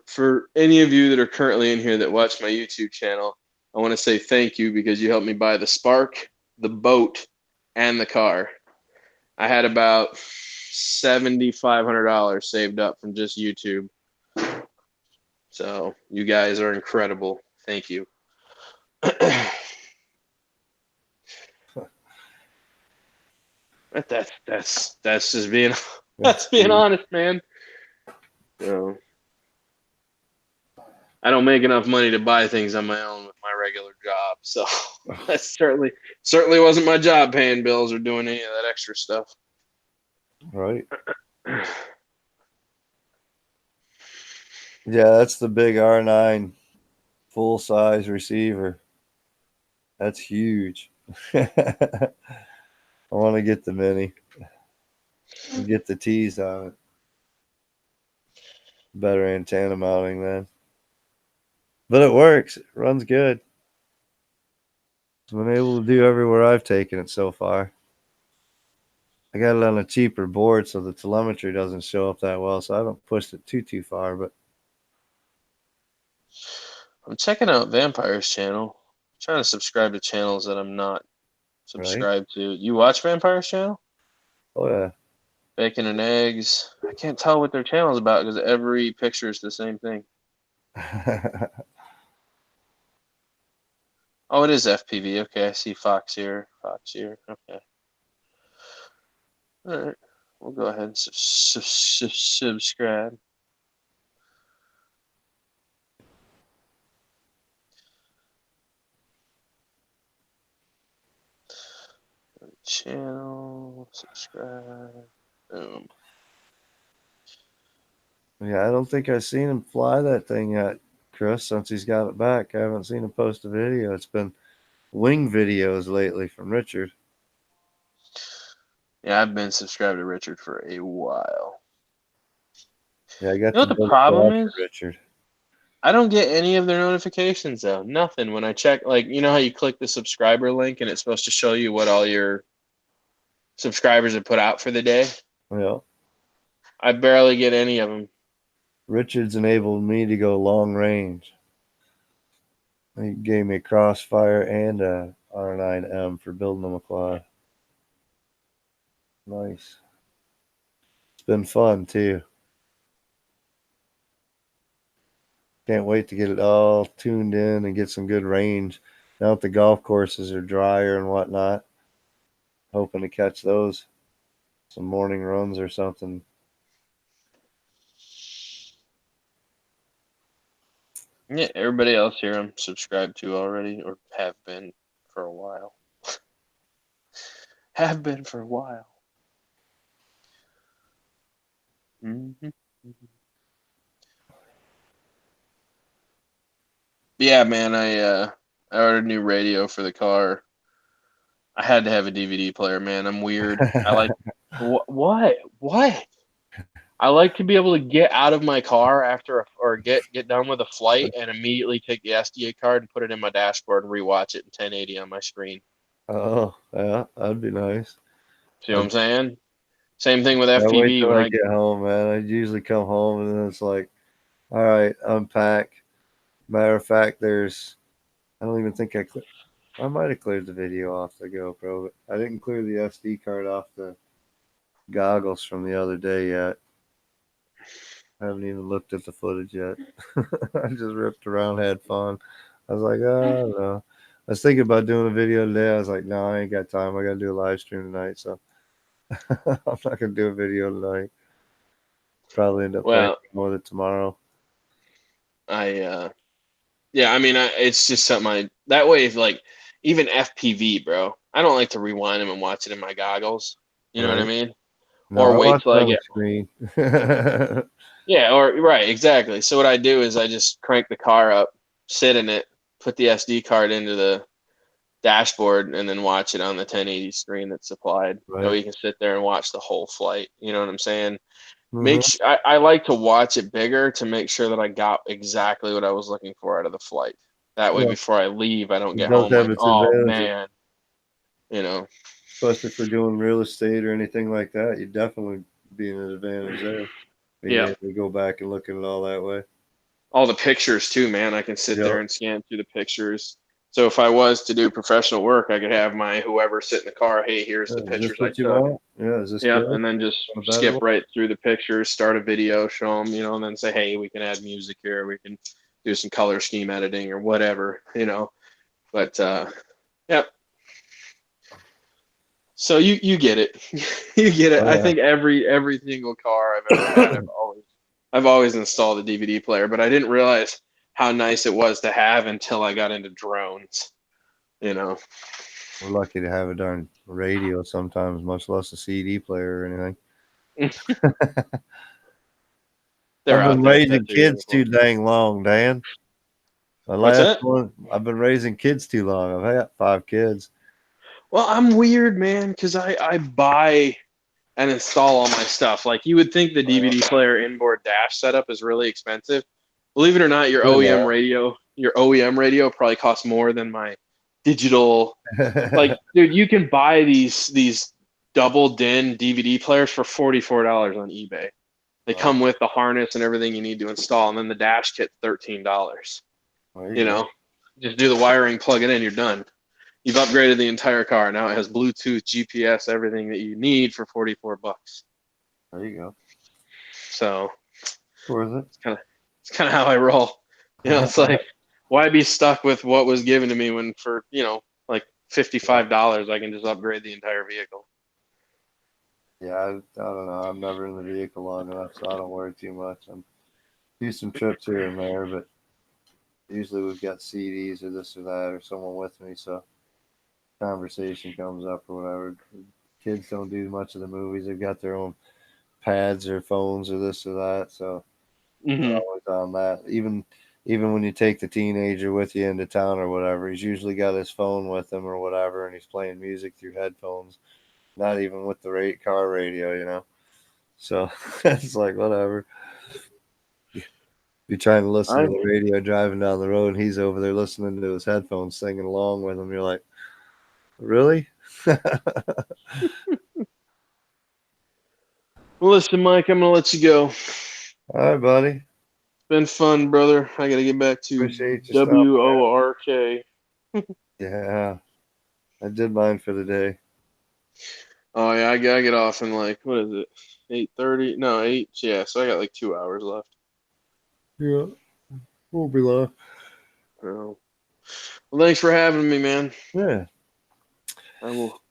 here that watch my YouTube channel, I want to say thank you because you helped me buy the Spark, the boat, and the car. I had about $7,500 saved up from just YouTube. So you guys are incredible. Thank you. That's just being being honest, man. So I don't make enough money to buy things on my own with my regular job, so that certainly wasn't my job paying bills or doing any of that extra stuff. Right. Yeah, that's the big R9 full size receiver. That's huge. I want to get the mini and get the T's on it. Better antenna mounting then. But it works. It runs good. It's been able to do everywhere I've taken it so far. I got it on a cheaper board so the telemetry doesn't show up that well, so I haven't pushed it too far, but I'm checking out Vampire's channel. I'm trying to subscribe to channels that I'm not subscribed to. You watch Vampire's channel? oh yeah. Bacon and eggs. I can't tell what their channel's about because every picture is the same thing. Oh, it is FPV. Okay, I see Foxeer. Okay. All right. We'll go ahead and subscribe. Channel, subscribe. Boom. Yeah, I don't think I've seen him fly that thing yet, Chris, since he's got it back. I haven't seen him post a video. It's been wing videos lately from Richard. Yeah, I've been subscribed to Richard for a while. Yeah, I got You know what the problem is? Richard. I don't get any of their notifications though. Nothing. When I check, like, you know how you click the subscriber link and it's supposed to show you what all your subscribers have put out for the day? Yeah. I barely get any of them. Richard's enabled me to go long range. He gave me a Crossfire and a R9M for building them a quad. Nice. It's been fun too. Can't wait to get it all tuned in and get some good range. Now that the golf courses are drier and whatnot, hoping to catch those. Some morning runs or something. Yeah, everybody else here I'm subscribed to already or have been for a while. Have been for a while. Mm-hmm. Yeah, man, I ordered a new radio for the car. I had to have a DVD player, man. I'm weird. I like what? I like to be able to get out of my car after or get done with a flight and immediately take the SD card and put it in my dashboard and rewatch it in 1080 on my screen. Oh, yeah, that'd be nice. See what I'm saying? Same thing with I wait FPV. till When I get home, man. I usually come home and then it's like, all right, unpack. Matter of fact, I don't even think I might have cleared the video off the GoPro, but I didn't clear the SD card off the goggles from the other day yet. I haven't even looked at the footage yet. I just ripped around, had fun. I was like, oh, I don't know. I was thinking about doing a video today. I was like, no, I ain't got time. I got to do a live stream tonight, so I'm not going to do a video tonight. Probably end up playing with it tomorrow. Yeah, I mean, it's just something that way, if like, even FPV, bro, I don't like to rewind them and watch it in my goggles. You know what I mean? No, or wait till I get screen. Yeah, or right, exactly. So what I do is I just crank the car up, sit in it, put the SD card into the dashboard, and then watch it on the 1080 screen that's supplied. Right. So you can sit there and watch the whole flight. You know what I'm saying? I like to watch it bigger to make sure that I got exactly what I was looking for out of the flight. That way, before I leave, I don't get home like, oh man, you know. Especially for doing real estate or anything like that, you definitely being an advantage there. Being Yeah. able to go back and look at it all that way. All the pictures too, man. I can sit Yep. there and scan through the pictures. So if I was to do professional work, I could have my whoever sit in the car. Hey, here's the Is pictures this I what you took. want? Yeah, is this Yeah, good? and then just A better skip one? right through the pictures, start a video, show them, and then say, hey, we can add music here, we can do some color scheme editing or whatever, But yeah. So you get it, you get it. Oh, I yeah. think every single car I've ever had, I've always installed a DVD player, but I didn't realize how nice it was to have until I got into drones. We're lucky to have a darn radio sometimes, much less a CD player or anything. They're I've out been there. raising kids too dang long, Dan. My What's last that? one, I've been raising kids too long. I've had 5 kids. Well, I'm weird, man, because I buy and install all my stuff. Like you would think the DVD player inboard dash setup is really expensive. Believe it or not, your OEM radio probably costs more than my digital. Like, dude, you can buy these double DIN DVD players for $44 on eBay. They come with the harness and everything you need to install, and then the dash kit $13. Just do the wiring, plug it in, you're done. You've upgraded the entire car. Now it has Bluetooth, GPS, everything that you need for $44. There you go. So Worth it. it's kind of how I roll. It's like, why be stuck with what was given to me when for like $55 I can just upgrade the entire vehicle. Yeah, I don't know. I'm never in the vehicle long enough, so I don't worry too much. I'm do some trips here and there, but usually we've got CDs or this or that or someone with me, so conversation comes up or whatever. Kids don't do much of the movies. They've got their own pads or phones or this or that, so they're always on that. Even when you take the teenager with you into town or whatever, he's usually got his phone with him or whatever, and he's playing music through headphones. Not even with the car radio, So it's like whatever. You're trying to listen to the radio driving down the road, and he's over there listening to his headphones, singing along with him. You're like, really? Well, listen, Mike, I'm gonna let you go. All right, buddy. It's been fun, brother. I gotta get back to WORK. Yeah, I did mine for the day. Oh yeah, I gotta get off in like, what is it? 8:30? No, 8. Yeah, so I got like 2 hours left. Yeah, we'll be long. Well, thanks for having me, man. Yeah, I will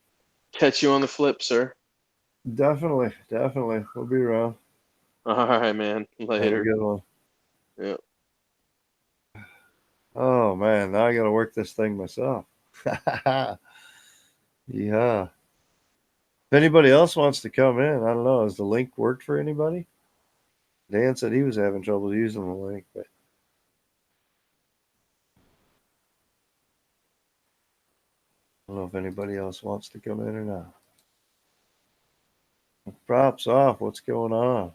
catch you on the flip, sir. definitely. We'll be around. All right, man. Later. Have a good one. Yeah. Oh man, now I gotta work this thing myself. Yeah. If anybody else wants to come in, I don't know. Has the link worked for anybody? Dan said he was having trouble using the link, but I don't know if anybody else wants to come in or not. Props off. What's going on?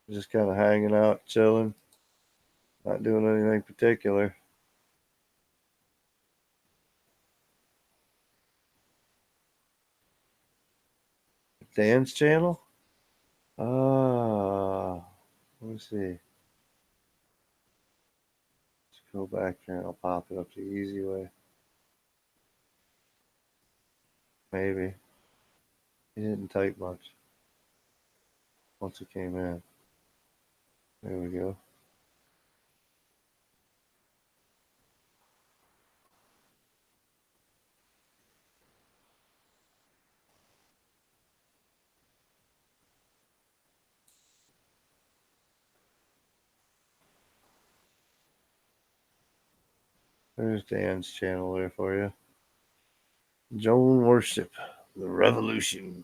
Just kind of hanging out, chilling, not doing anything particular. Dan's channel? Let me see. Let's go back here and I'll pop it up the easy way. Maybe. He didn't type much once he came in. There we go. There's Dan's channel there for you. Joan Worship, the Revolution,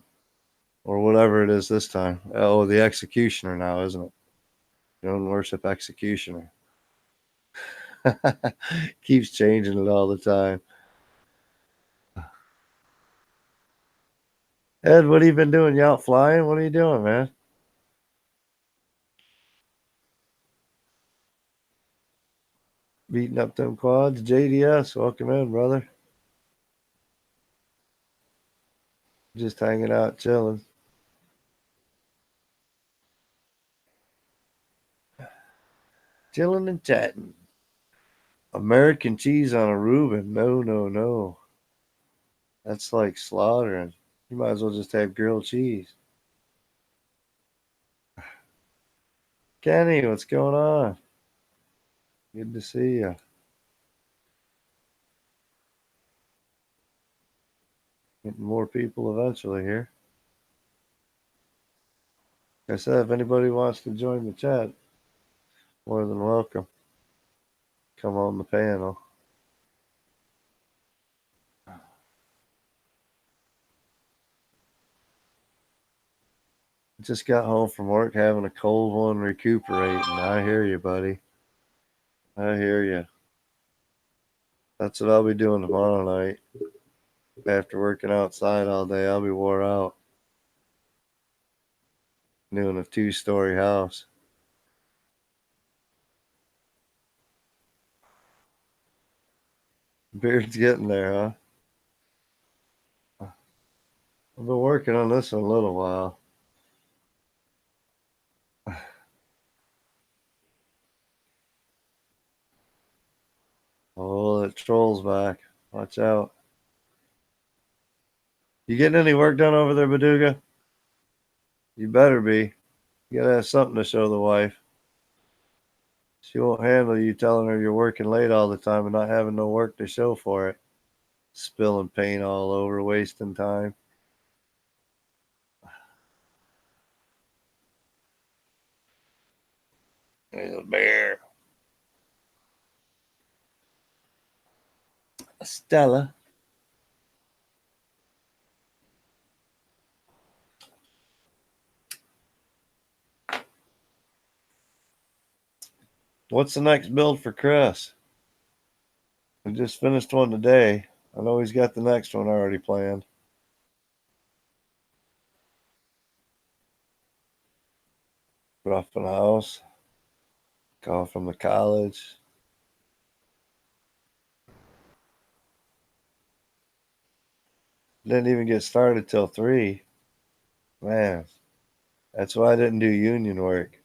or whatever it is this time. Oh, the Executioner now, isn't it? Joan Worship Executioner. Keeps changing it all the time. Ed, what have you been doing? You out flying? What are you doing, man? Beating up them quads? JDS, welcome in, brother. Just hanging out, chilling. Chilling and chatting. American cheese on a Reuben. No, no, no. That's like slaughtering. You might as well just have grilled cheese. Kenny, what's going on? Good to see you. Getting more people eventually here. Like I said, if anybody wants to join the chat, more than welcome. Come on the panel. Just got home from work having a cold one, recuperating. I hear you, buddy. I hear you. That's what I'll be doing tomorrow night. After working outside all day, I'll be wore out. Doing a 2-story house. Beard's getting there, huh? I've been working on this one a little while. Oh, that troll's back. Watch out. You getting any work done over there, Baduga? You better be. You gotta have something to show the wife. She won't handle you telling her you're working late all the time and not having no work to show for it. Spilling paint all over, wasting time. There's a bear. Stella. What's the next build for Chris? We just finished one today. I know he's got the next one already planned. Roughing house. Call from the college. Didn't even get started till 3. Man, that's why I didn't do union work.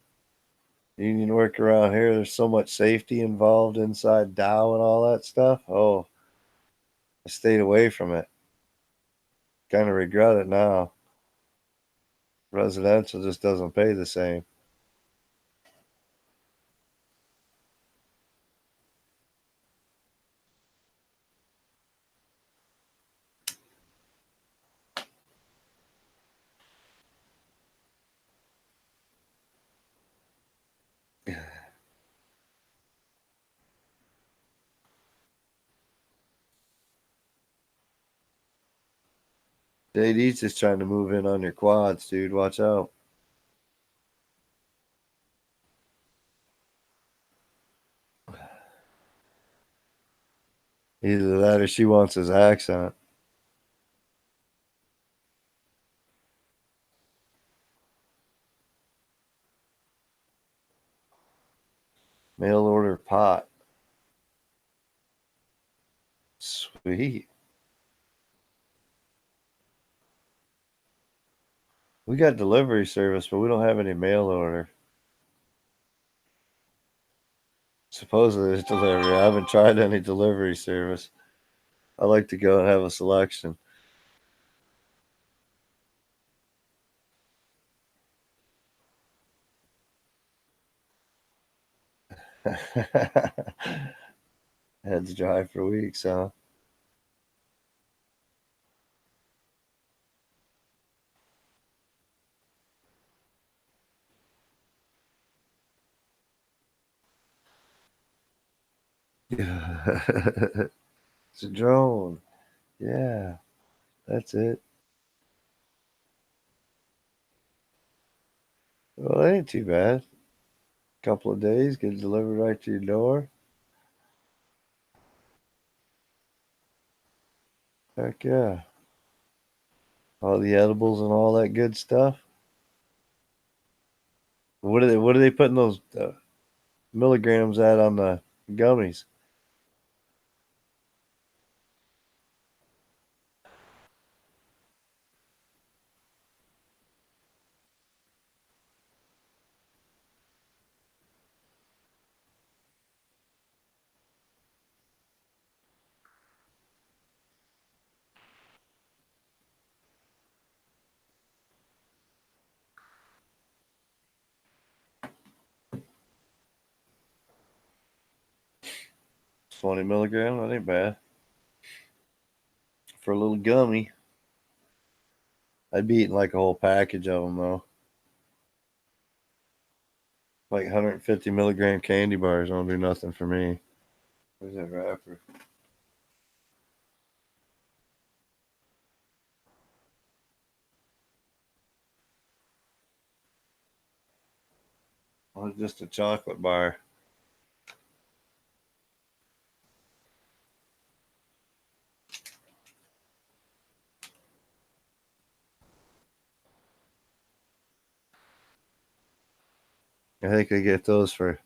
Union work around here, there's so much safety involved inside Dow and all that stuff. Oh, I stayed away from it. Kind of regret it now. Residential just doesn't pay the same. JD's just trying to move in on your quads, dude. Watch out. Either that or she wants his accent. Mail order pot. Sweet. We got delivery service, but we don't have any mail order. Supposedly there's delivery. I haven't tried any delivery service. I like to go and have a selection. Had to drive for weeks, huh? It's a drone. Yeah, that's it. Well, it ain't too bad. Couple of days, get it delivered right to your door. Heck yeah. All the edibles and all that good stuff. What are they putting those milligrams at on the gummies? 20 milligrams. That ain't bad. For a little gummy. I'd be eating like a whole package of them, though. Like 150 milligram candy bars don't do nothing for me. Where's that wrapper? Oh, it's just a chocolate bar. I think they get those for, I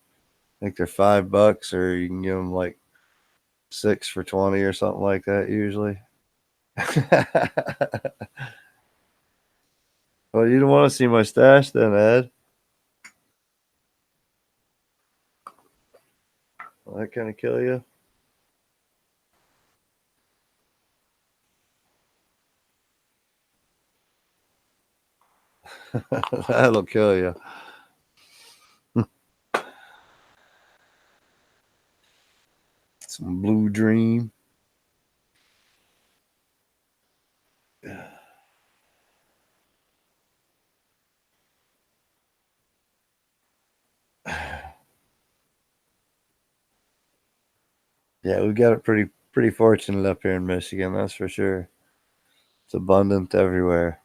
think they're $5, or you can give them like 6 for 20 or something like that usually. Well, you don't want to see my stash then, Ed. Will that kind of kill you? That'll kill you. Some Blue Dream. Yeah, we got it pretty fortunate up here in Michigan, that's for sure. It's abundant everywhere.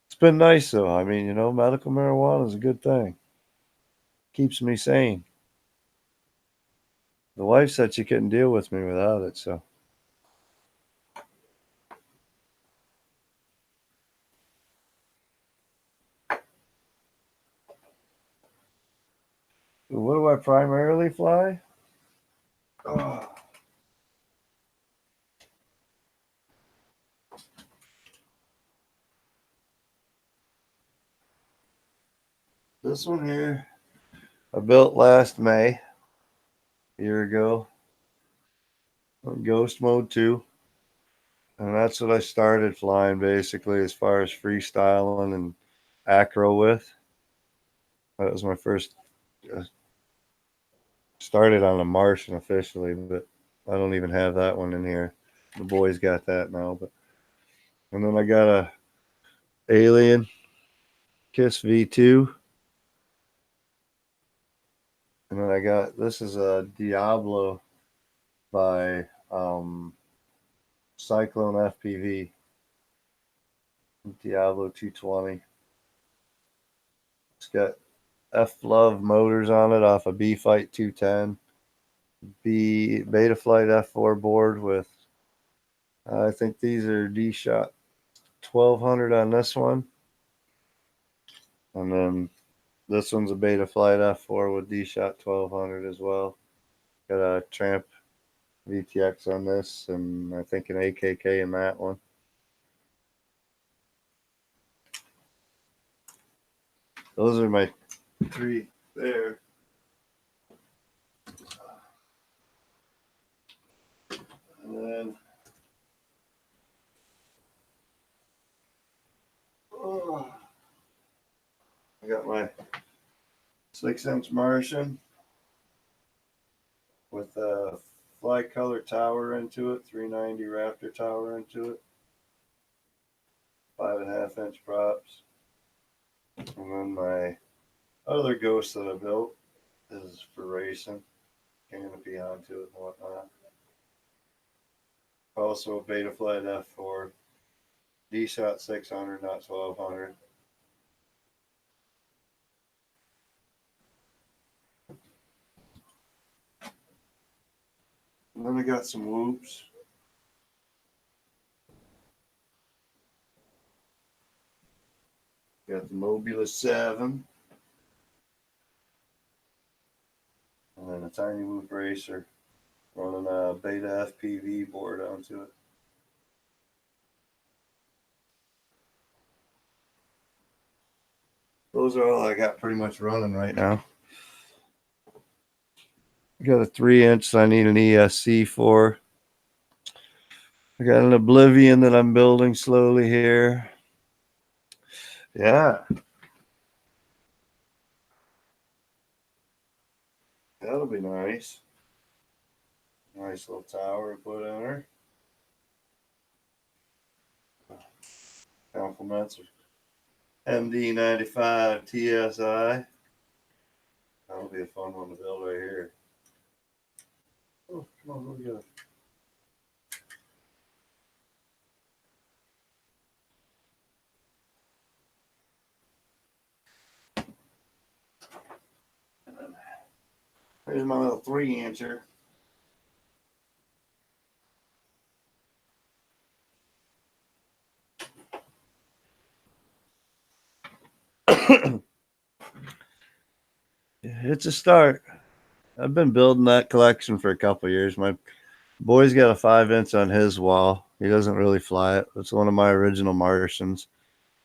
It's been nice though. I mean, you know, medical marijuana is a good thing. Keeps me sane. The wife said she couldn't deal with me without it, so. What do I primarily fly? Oh. This one here, I built last May, a year ago, on Ghost Mode 2. And that's what I started flying basically as far as freestyling and acro with. That was my first. Started on a Martian officially, but I don't even have that one in here. The boys got that now, but and then I got a Alien Kiss V2, and then I got this is a Diablo by Cyclone FPV Diablo 220. It's got flove motors on it off a Bfight 210. Betaflight F4 board with, I think these are DSHOT 1200 on this one. And then this one's a Betaflight F4 with DSHOT 1200 as well. Got a Triumph VTX on this, and I think an AKK in that one. Those are my 3 there. And then I got my 6-inch Martian with a Flycolor tower into it, 390 Raptor tower into it, 5.5-inch props. And then my other Ghost that I built is for racing, Canopy onto it and whatnot. Also a Betaflight F4, DSHOT 600, not 1200. And then I got some whoops. Got the Mobula 7. And then a tiny whoop racer running a Beta FPV board onto it. Those are all I got pretty much running right now. I got a 3-inch, so I need an ESC for. I got an Oblivion that I'm building slowly here. Yeah. That'll be nice. Nice little tower to put in her. Compliments of MD95 TSI. That'll be a fun one to build right here. Oh, come on, we go. Here's my little 3-incher. It's a start. I've been building that collection for a couple of years. My boy's got a 5-inch on his wall. He doesn't really fly it. It's one of my original Martians.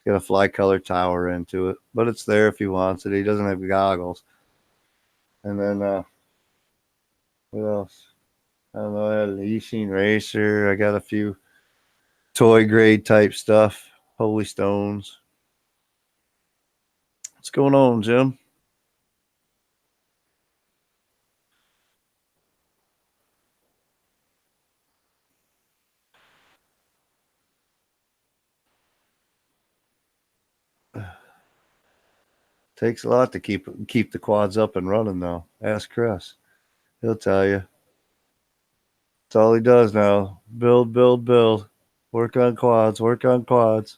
Got a Flycolor tower into it, but it's there if he wants it. He doesn't have goggles. And then what else? I don't know. I had an AXii Racer. I got a few toy grade type stuff. Holy Stones. What's going on, Jim? Takes a lot to keep the quads up and running, though. Ask Chris. He'll tell you. That's all he does now. Build, build, build. Work on quads. Work on quads.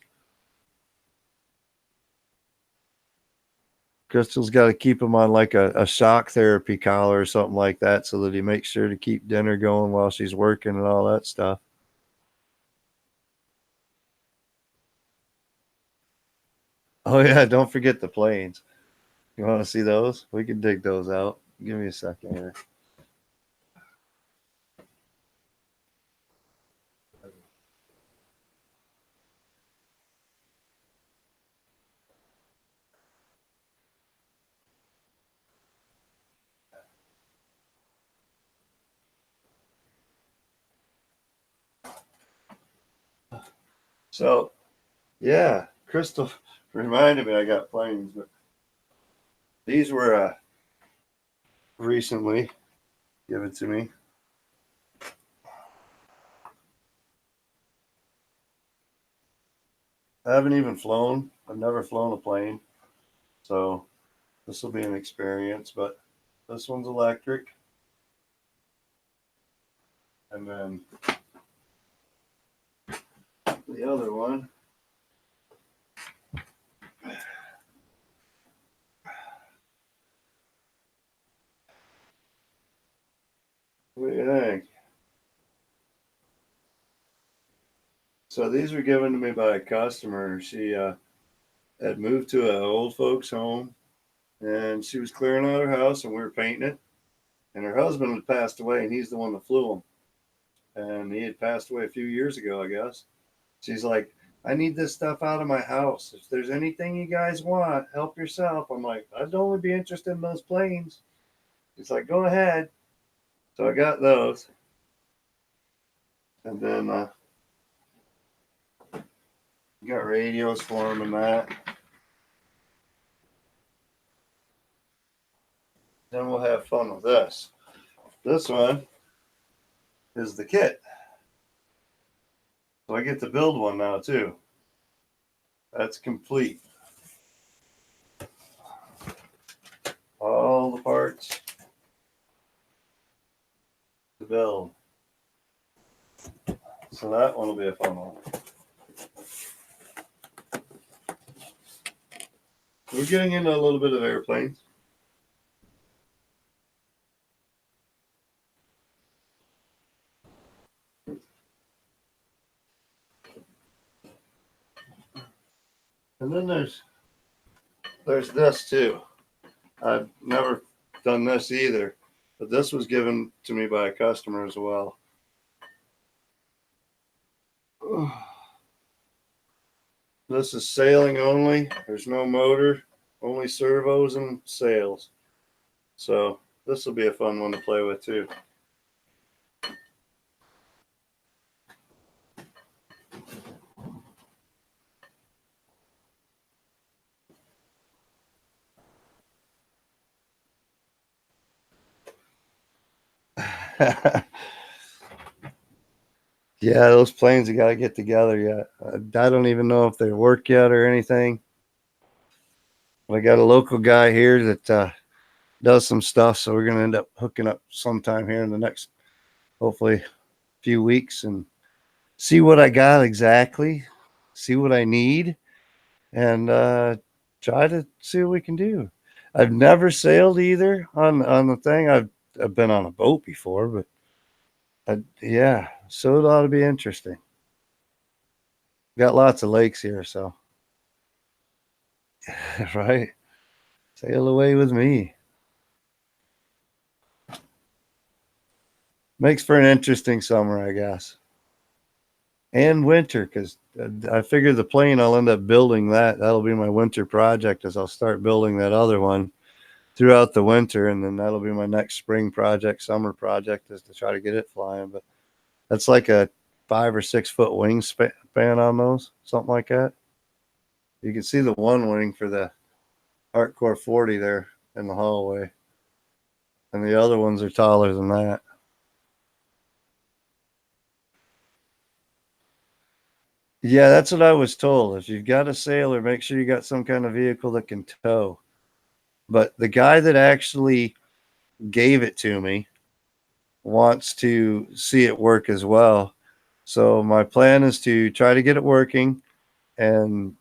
Crystal's got to keep him on like a shock therapy collar or something like that so that he makes sure to keep dinner going while she's working and all that stuff. Oh, yeah, don't forget the planes. You want to see those? We can dig those out. Give me a second here. So, yeah, Crystal reminded me I got planes, but these were recently given to me. I haven't even flown. I've never flown a plane, so this will be an experience, but this one's electric. And then the other one what do you think? So these were given to me by a customer. She had moved to an old folks home, and she was clearing out her house, and we were painting it. And her husband had passed away, and he's the one that flew them. And he had passed away a few years ago, I guess. She's like, I need this stuff out of my house. If there's anything you guys want, help yourself. I'm like, I'd only be interested in those planes. She's like, go ahead. So I got those. And then got radios for them and that. Then we'll have fun with this. This one is the kit. So I get to build one now too. That's complete. All the parts to build. So that one will be a fun one. We're getting into a little bit of airplanes. And then there's this too. I've never done this either, but this was given to me by a customer as well. This is sailing only. There's no motor, only servos and sails. So this will be a fun one to play with too. Yeah, those planes have got to get together yet. I don't even know if they work yet or anything. I got a local guy here that does some stuff, so we're going to end up hooking up sometime here in the next, hopefully, few weeks and see what I got exactly, see what I need, and try to see what we can do. I've never sailed either on the thing. I've been on a boat before, but yeah, so it ought to be interesting. Got lots of lakes here, so right. Sail away with me. Makes for an interesting summer, I guess. And winter, because I figure the plane, I'll end up building that. That'll be my winter project, as I'll start building that other one throughout the winter, and then that'll be my next spring project, summer project, is to try to get it flying. But that's like a 5 or 6 foot wingspan on those, something like that. You can see the one wing for the Hardcore 40 there in the hallway, and the other ones are taller than that. Yeah, that's what I was told. If you've got a sailor, make sure you got some kind of vehicle that can tow. But the guy that actually gave it to me wants to see it work as well. So my plan is to try to get it working and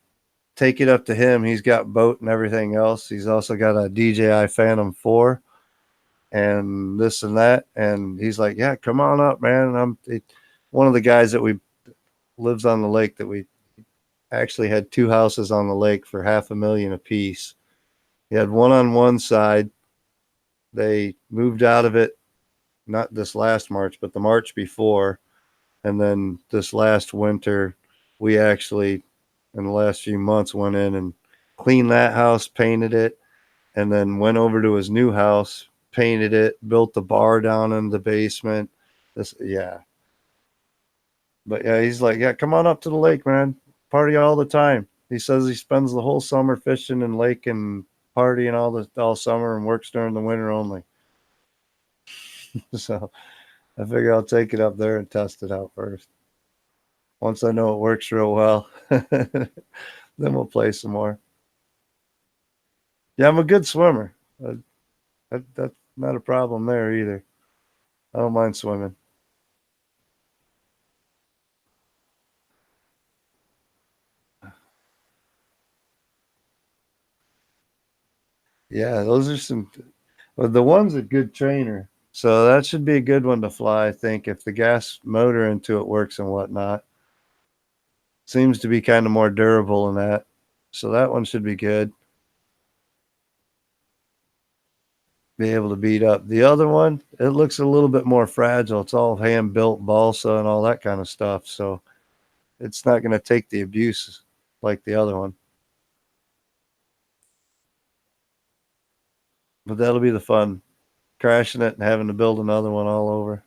take it up to him. He's got boat and everything else. He's also got a DJI Phantom 4 and this and that. And he's like, yeah, come on up, man. One of the guys that we lives on the lake, that we actually had 2 houses on the lake for $500,000 a piece. He had one on one side. They moved out of it, not this last March, but the March before. And then this last winter, we actually, in the last few months, went in and cleaned that house, painted it, and then went over to his new house, painted it, built the bar down in the basement. Yeah. But yeah, he's like, yeah, come on up to the lake, man. Party all the time. He says he spends the whole summer fishing and lake and partying all summer and works during the winter only. So I figure I'll take it up there and test it out first. Once I know it works real well, then we'll play some more. Yeah, I'm a good swimmer. That's not a problem there either. I don't mind swimming. Yeah, those are the one's a good trainer. So that should be a good one to fly, I think, if the gas motor into it works and whatnot. Seems to be kind of more durable than that. So that one should be good. Be able to beat up. The other one, it looks a little bit more fragile. It's all hand-built balsa and all that kind of stuff. So it's not going to take the abuse like the other one. But that'll be the fun. Crashing it and having to build another one all over.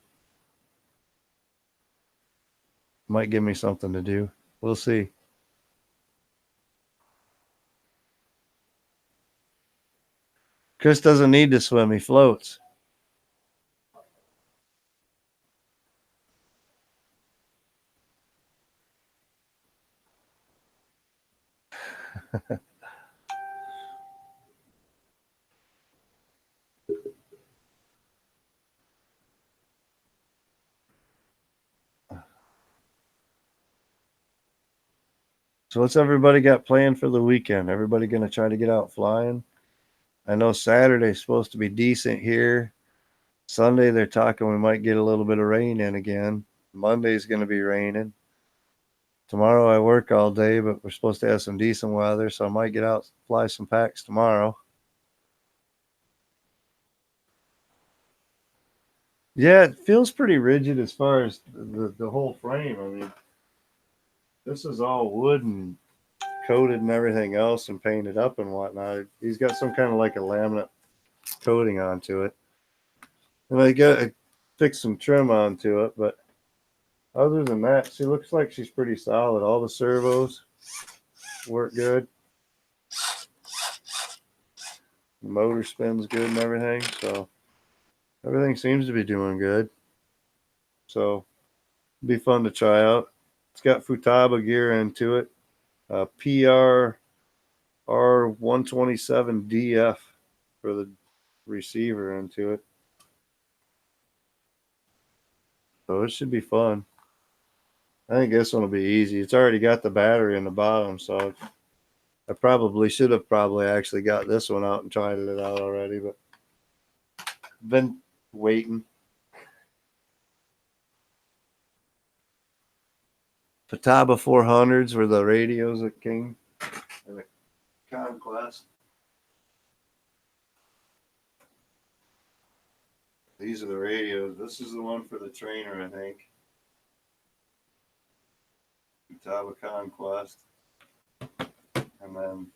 Might give me something to do. We'll see. Chris doesn't need to swim. He floats. So what's everybody got planned for the weekend? Everybody going to try to get out flying? I know Saturday's supposed to be decent here. Sunday they're talking we might get a little bit of rain in again. Monday's going to be raining. Tomorrow I work all day, but we're supposed to have some decent weather, so I might get out, fly some packs tomorrow. Yeah, it feels pretty rigid as far as the whole frame. I mean, this is all wood and coated and everything else and painted up and whatnot. He's got some kind of like a laminate coating onto it. And I got to fix some trim onto it, but other than that, she looks like she's pretty solid. All the servos work good. The motor spins good and everything, so everything seems to be doing good. So it'll be fun to try out. It's got Futaba gear into it. PR R127DF for the receiver into it. So it should be fun. I think this one will be easy. It's already got the battery in the bottom, so I probably should have actually got this one out and tried it out already, but been waiting. Futaba 400s were the radios that came in the Conquest. These are the radios. This is the one for the trainer, I think. Futaba Conquest. And then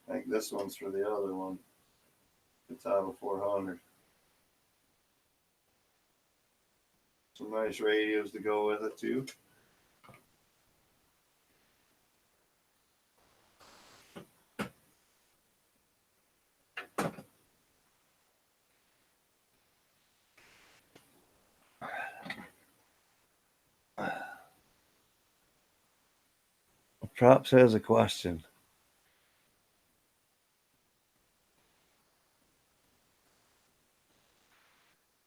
I think this one's for the other one. Futaba 400. Some nice radios to go with it too. Props has a question.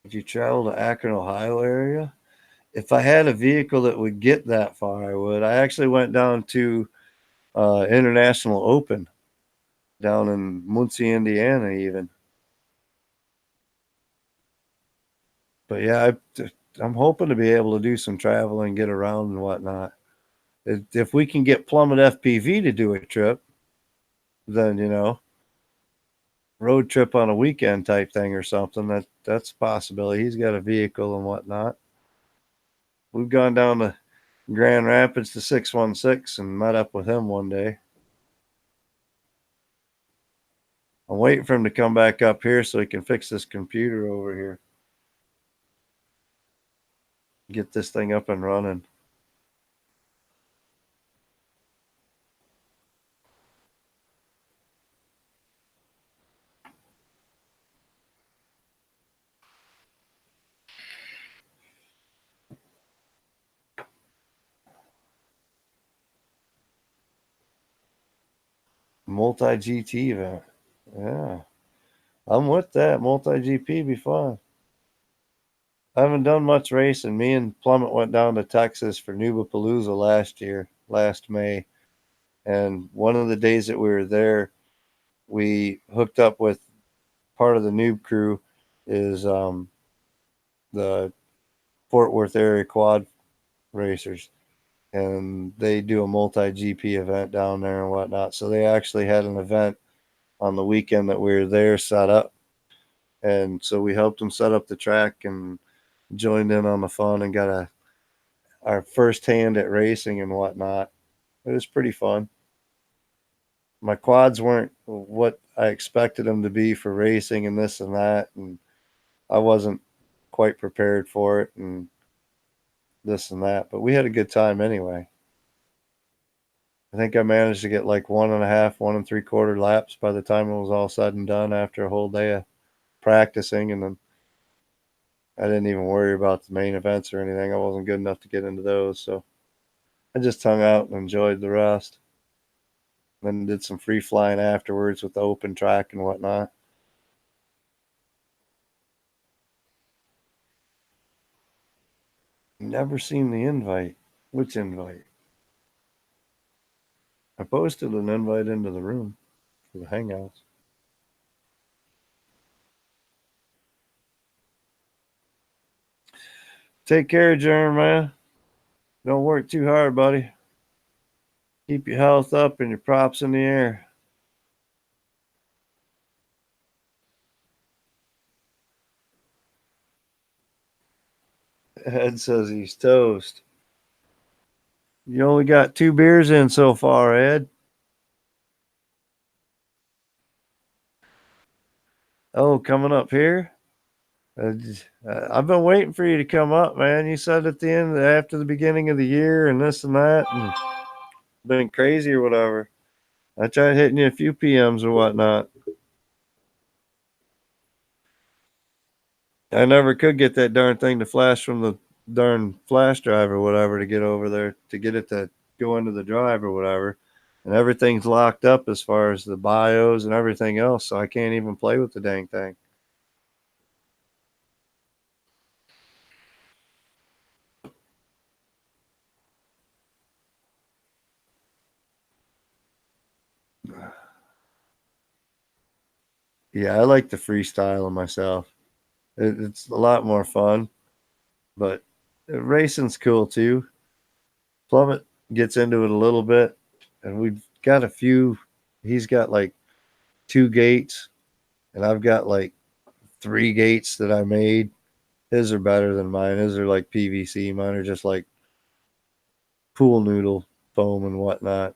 Did you travel to Akron, Ohio area? If I had a vehicle that would get that far, I would. I actually went down to International Open down in Muncie, Indiana, even. But yeah, I'm hoping to be able to do some traveling, get around and whatnot. If we can get Plummet FPV to do a trip, then, you know, road trip on a weekend type thing or something, that's a possibility. He's got a vehicle and whatnot. We've gone down to Grand Rapids to 616 and met up with him one day. I'm waiting for him to come back up here so he can fix this computer over here. Get this thing up and running. Multi-GT event. Yeah. I'm with that. Multi-GP be fun. I haven't done much racing. Me and Plummet went down to Texas for Nubapalooza last May. And one of the days that we were there, we hooked up with part of the noob crew is the Fort Worth area quad racers. And they do a multi-GP event down there and whatnot. So they actually had an event on the weekend that we were there set up. And so we helped them set up the track and joined in on the fun and got our first hand at racing and whatnot. It was pretty fun. My quads weren't what I expected them to be for racing and this and that, and I wasn't quite prepared for it and this and that, but we had a good time anyway. I think I managed to get like 1.5, 1 3/4 laps by the time it was all said and done after a whole day of practicing, and then I didn't even worry about the main events or anything. I wasn't good enough to get into those, so I just hung out and enjoyed the rest. Then did some free flying afterwards with the open track and whatnot. Never seen the invite. Which invite? I posted an invite into the room for the Hangouts. Take care, Jeremiah. Don't work too hard, buddy. Keep your health up and your props in the air. Ed says he's toast. You only got 2 beers in so far, Ed. Oh, coming up here? I've been waiting for you to come up, man. You said at the end, after the beginning of the year and this and that, and been crazy or whatever. I tried hitting you a few PMs or whatnot. I never could get that darn thing to flash from the darn flash drive or whatever to get over there to get it to go into the drive or whatever. And everything's locked up as far as the BIOS and everything else, so I can't even play with the dang thing. Yeah, I like the freestyle myself. It's a lot more fun, but racing's cool too. Plummet gets into it a little bit, and we've got a few. He's got like 2 gates, and I've got like 3 gates that I made. His are better than mine. His are like PVC. Mine are just like pool noodle foam and whatnot,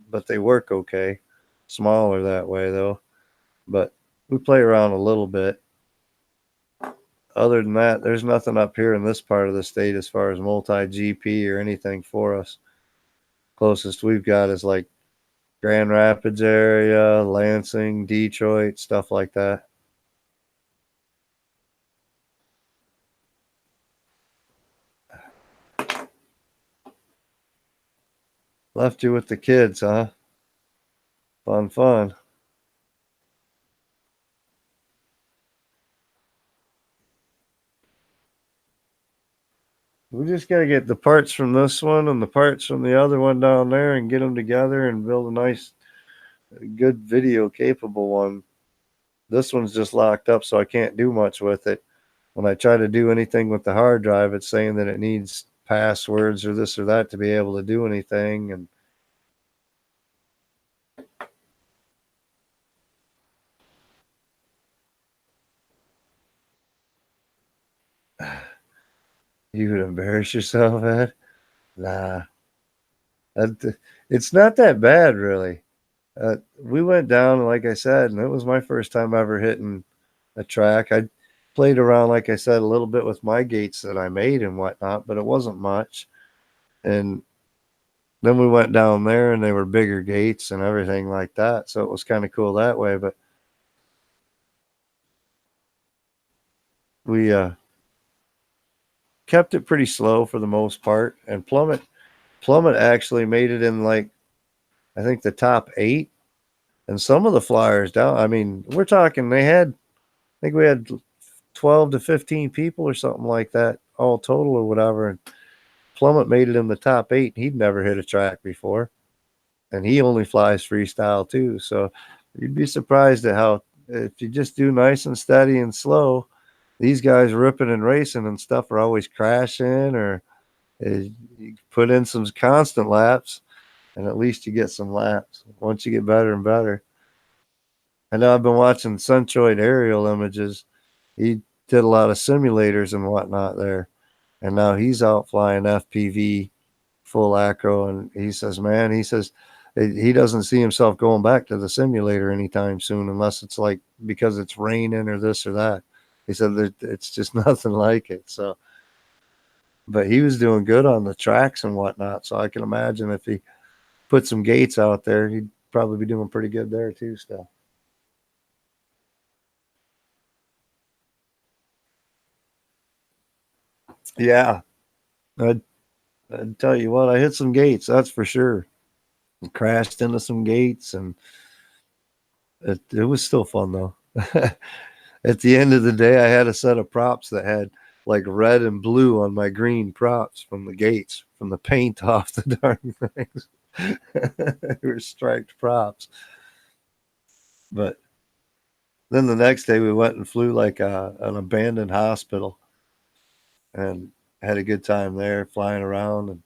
but they work okay. Smaller that way though, but we play around a little bit. Other than that, there's nothing up here in this part of the state as far as multi-GP or anything for us. Closest we've got is like Grand Rapids area, Lansing, Detroit, stuff like that. Left you with the kids, huh? Fun, fun. We just got to get the parts from this one and the parts from the other one down there and get them together and build a nice, good video capable one. This one's just locked up, so I can't do much with it. When I try to do anything with the hard drive, it's saying that it needs passwords or this or that to be able to do anything. And you would embarrass yourself, Ed? Nah. It's not that bad, really. We went down, like I said, and it was my first time ever hitting a track. I played around, like I said, a little bit with my gates that I made and whatnot, but it wasn't much. And then we went down there, and they were bigger gates and everything like that, so it was kind of cool that way. But we kept it pretty slow for the most part, and Plummet actually made it in, like, I think the top 8. And some of the flyers down, I mean, we're talking, I think we had 12 to 15 people or something like that, all total or whatever. And Plummet made it in the top 8. He'd never hit a track before. And he only flies freestyle too. So you'd be surprised at how, if you just do nice and steady and slow, these guys ripping and racing and stuff are always crashing, or you put in some constant laps, and at least you get some laps once you get better and better. I know I've been watching Suntroid aerial images. He did a lot of simulators and whatnot there, and now he's out flying FPV full acro. And he says, man, he says he doesn't see himself going back to the simulator anytime soon, unless it's like because it's raining or this or that. He said it's just nothing like it. So, but he was doing good on the tracks and whatnot. So I can imagine if he put some gates out there, he'd probably be doing pretty good there too still. Yeah. I'd tell you what, I hit some gates, that's for sure. Crashed into some gates, and it was still fun though. At the end of the day, I had a set of props that had like red and blue on my green props from the gates, from the paint off the darn things. They were striped props. But then the next day we went and flew like an abandoned hospital, and had a good time there flying around. And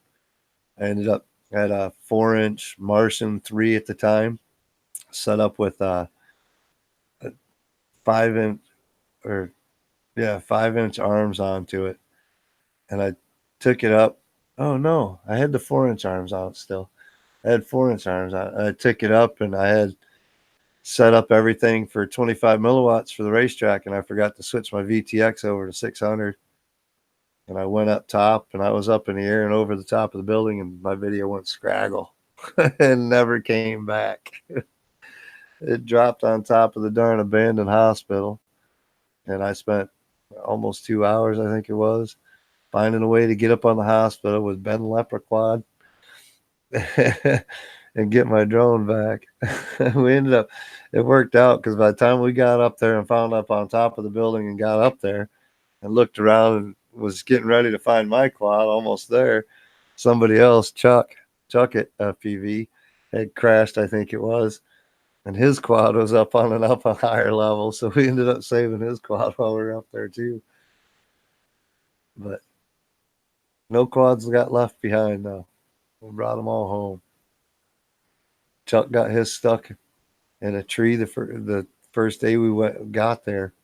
I ended up at a 4-inch Martian II at the time, set up with a 5-inch or 5-inch arms onto it. And I took it up. Oh no, I had the 4-inch arms on still. I had 4-inch arms on. I took it up, and I had set up everything for 25 milliwatts for the racetrack, and I forgot to switch my VTX over to 600. And I went up top, and I was up in the air and over the top of the building, and my video went scraggle and never came back. It dropped on top of the darn abandoned hospital, and I spent almost 2 hours, I think it was, finding a way to get up on the hospital with Ben Leper quad and get my drone back. We ended up, it worked out because by the time we got up there and found up on top of the building and got up there and looked around and was getting ready to find my quad, almost there, somebody else, Chuck at FPV, had crashed, I think it was. And his quad was up on a higher level, so we ended up saving his quad while we were up there too. But no quads got left behind though. We brought them all home. Chuck got his stuck in a tree the first day we got there.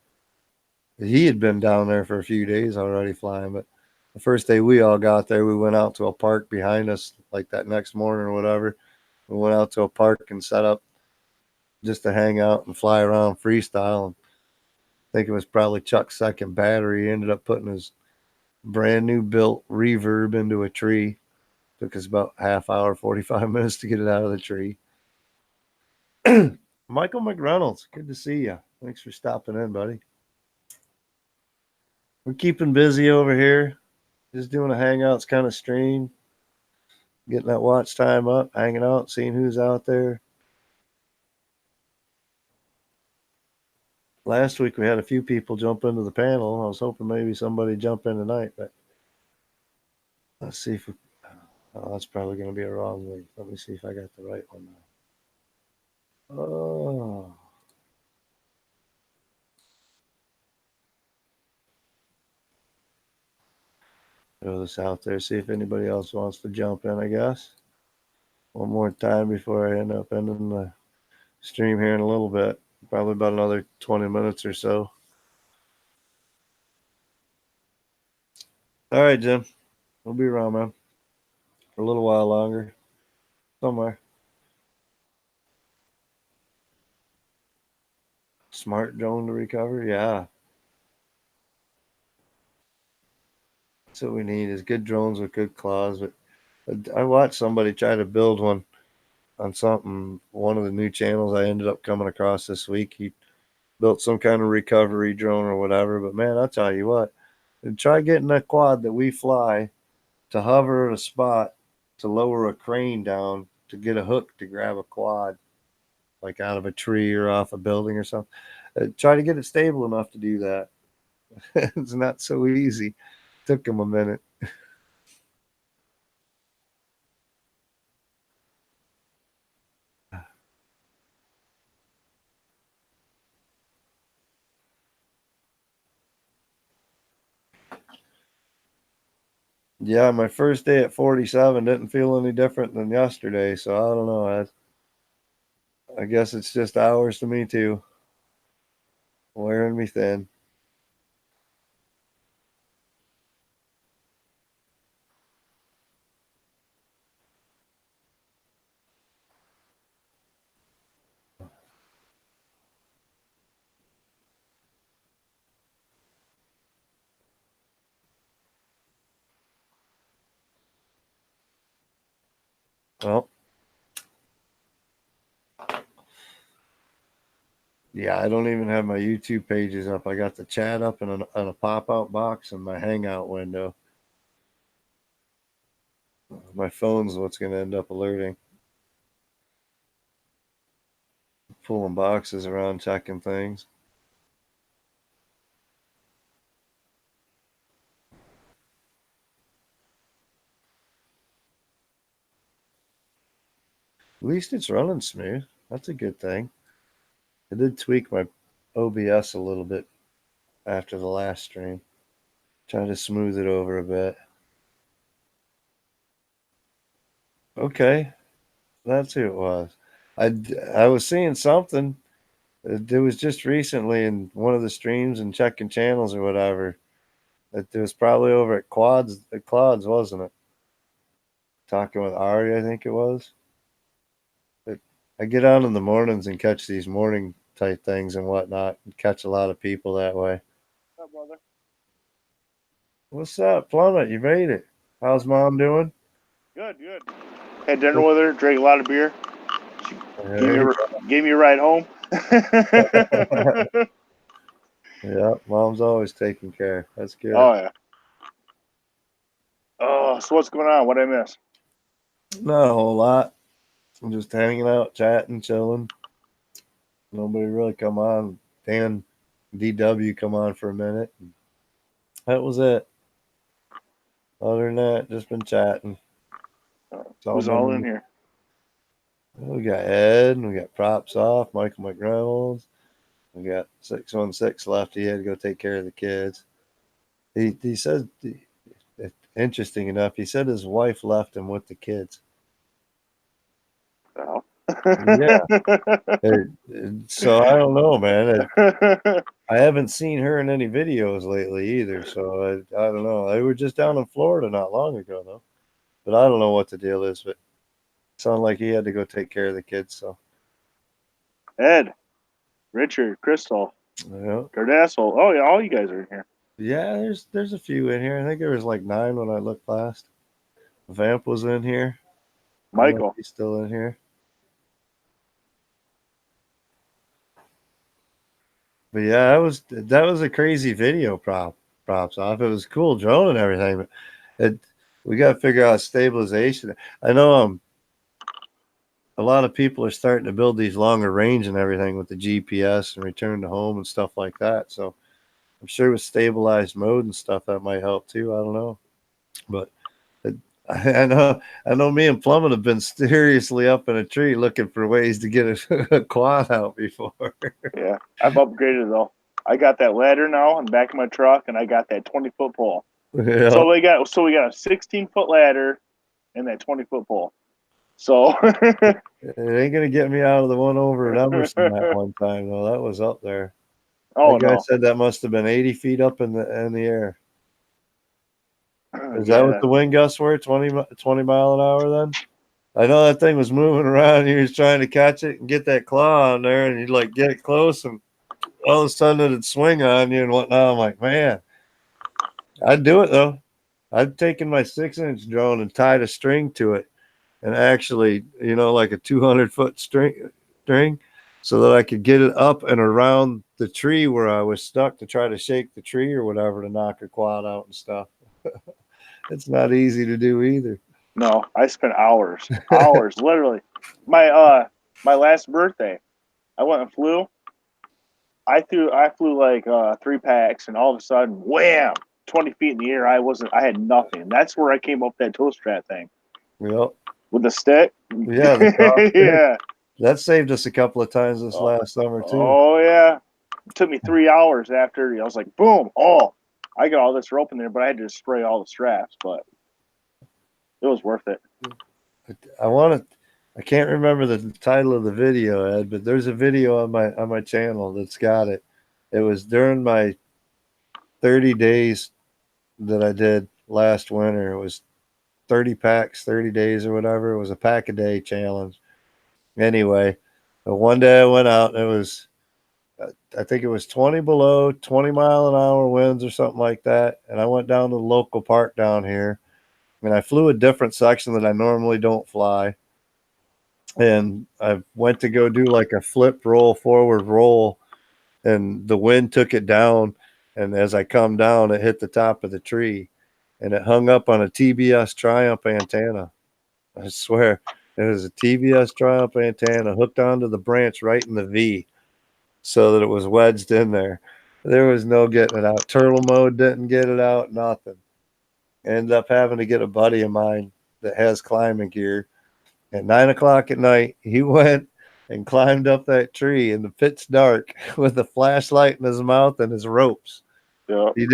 He had been down there for a few days already flying, but the first day we all got there, we went out to a park behind us, like that next morning or whatever. We went out to a park and set up just to hang out and fly around freestyle. And I think it was probably Chuck's second battery. He ended up putting his brand new built reverb into a tree. Took us about half hour, 45 minutes to get it out of the tree. Michael McReynolds, good to see you. Thanks for stopping in, buddy. We're keeping busy over here. Just doing a Hangouts kind of stream. Getting that watch time up, hanging out, seeing who's out there. Last week we had a few people jump into the panel. I was hoping maybe somebody jump in tonight, but let's see if we, oh, that's probably going to be a wrong link. Let me see if I got the right one now. Oh. Throw this out there, see if anybody else wants to jump in, I guess. One more time before I end up ending the stream here in a little bit. Probably about another 20 minutes or so. All right, Jim. We'll be around, man. For a little while longer. Somewhere. Smart drone to recover? Yeah. That's what we need is good drones with good claws. But I watched somebody try to build one on one of the new channels I ended up coming across this week. He built some kind of recovery drone or whatever. But man, I'll tell you what, try getting a quad that we fly to hover at a spot to lower a crane down to get a hook to grab a quad, like out of a tree or off a building or something. Try to get it stable enough to do that. It's not so easy. Took him a minute. Yeah, my first day at 47 didn't feel any different than yesterday, so I don't know. I guess it's just hours to me too. Wearing me thin. Well, yeah, I don't even have my YouTube pages up. I got the chat up on a pop-out box in my Hangout window. My phone's what's going to end up alerting. Pulling boxes around, checking things. At least it's running smooth. That's a good thing. I did tweak my OBS a little bit after the last stream. Try to smooth it over a bit. Okay, that's who it was. I was seeing something. It was just recently in one of the streams and checking channels or whatever. It was probably over at Quads, wasn't it? Talking with Ari, I think it was. But I get on in the mornings and catch these morning type things and whatnot, and catch a lot of people that way. What's up, brother? What's up, Plummet? You made it. How's Mom doing? Good, good. Had dinner with her, drank a lot of beer. She gave me a ride home. Yeah, Mom's always taking care. That's good. Oh, yeah. Oh, so what's going on? What did I miss? Not a whole lot. I'm just hanging out, chatting, chilling. Nobody really come on. Dan DW come on for a minute. That was it. Other than that, just been chatting. Who's all in here? We got Ed, and we got Props Off, Michael McReynolds. We got 616 left. He had to go take care of the kids. He said, interesting enough, he said his wife left him with the kids. Oh. Yeah. So I don't know, man. I haven't seen her in any videos lately either. So I don't know. They were just down in Florida not long ago, though. But I don't know what the deal is. But it sounded like he had to go take care of the kids. So Ed, Richard, Crystal, yeah. Cardassil. Oh yeah, all you guys are in here. Yeah, there's a few in here. I think there was like 9 when I looked last. Vamp was in here. Michael, he's still in here. But yeah, that was a crazy video props off. It was cool drone and everything, but we got to figure out stabilization. I know a lot of people are starting to build these longer range and everything with the GPS and return to home and stuff like that. So I'm sure with stabilized mode and stuff that might help too. I don't know, but I know me and Plummet have been seriously up in a tree looking for ways to get a quad out before. Yeah, I've upgraded though. I got that ladder now in the back of my truck, and I got that 20-foot pole. Yeah. So we got a 16-foot ladder and that 20-foot pole. So it ain't gonna get me out of the one over at Emerson that one time though. That was up there. Oh, the guy no. said that must have been 80 feet up in the air. Is Yeah. that what the wind gusts were? 20 mile an hour then? I know that thing was moving around. He was trying to catch it and get that claw on there, and you'd like get it close, and all of a sudden it'd swing on you and whatnot. I'm like, man, I'd do it though. I'd taken my 6-inch drone and tied a string to it, and actually, like a 200-foot string, so that I could get it up and around the tree where I was stuck to try to shake the tree or whatever to knock a quad out and stuff. It's not easy to do either. No, I spent hours, literally. My last birthday, I went and flew. I flew like 3 packs, and all of a sudden, wham! 20 feet in the air. I had nothing. That's where I came up that toe strap thing. Yep. With the stick. Yeah. The yeah. That saved us a couple of times this last summer too. Oh yeah. It took me 3 hours after. I was like, boom! Oh, I got all this rope in there, but I had to spray all the straps. But it was worth it. I can't remember the title of the video, Ed, but there's a video on my channel that's got it. It was during my 30 days that I did last winter. It was 30 packs, 30 days or whatever. It was a pack a day challenge. Anyway, one day I went out and it was, I think it was 20 below, 20 mile an hour winds or something like that. And I went down to the local park down here, and I flew a different section that I normally don't fly. And I went to go do like a flip roll, forward roll, and the wind took it down. And as I come down, it hit the top of the tree, and it hung up on a TBS Triumph antenna. I swear, it was a TBS Triumph antenna hooked onto the branch right in the V, so that it was wedged in there. There was no getting it out. Turtle mode didn't get it out, nothing. Ended up having to get a buddy of mine that has climbing gear. At 9 o'clock at night, he went and climbed up that tree in the pitch dark with a flashlight in his mouth and his ropes. Yeah. He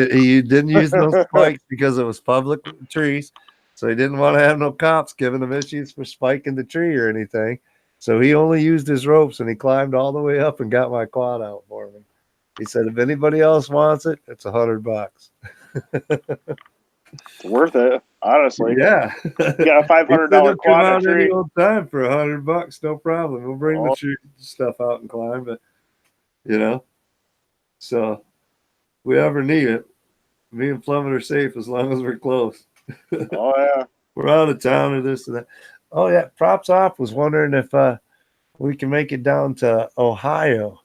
didn't use no spikes because it was public trees, so he didn't want to have no cops giving him issues for spiking the tree or anything. So he only used his ropes, and he climbed all the way up and got my quad out for me. He said, if anybody else wants it, it's $100. It's worth it, honestly. Yeah. You got a $500 quad out tree. any old time for $100, no problem. We'll bring the tree stuff out and climb, but so if we ever need it, me and Plummet are safe as long as we're close. Oh yeah. We're out of town or this and that. Oh yeah, Props Off was wondering if we can make it down to Ohio.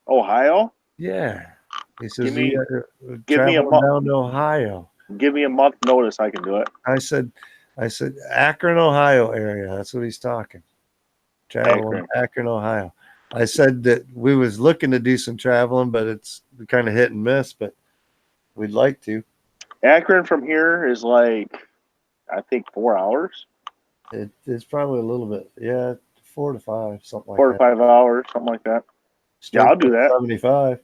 Ohio? Yeah. He says give me traveling down to Ohio. Give me a month notice. I can do it. I said Akron, Ohio area. That's what he's talking. Traveling Akron, Ohio. I said that we was looking to do some traveling, but it's kind of hit and miss, but we'd like to. Akron from here is like, I think 4 hours. It's probably a little bit, yeah, 4 to 5, something like 4 that. to 5 hours, something like that. Straight Yeah, I'll do that. 75.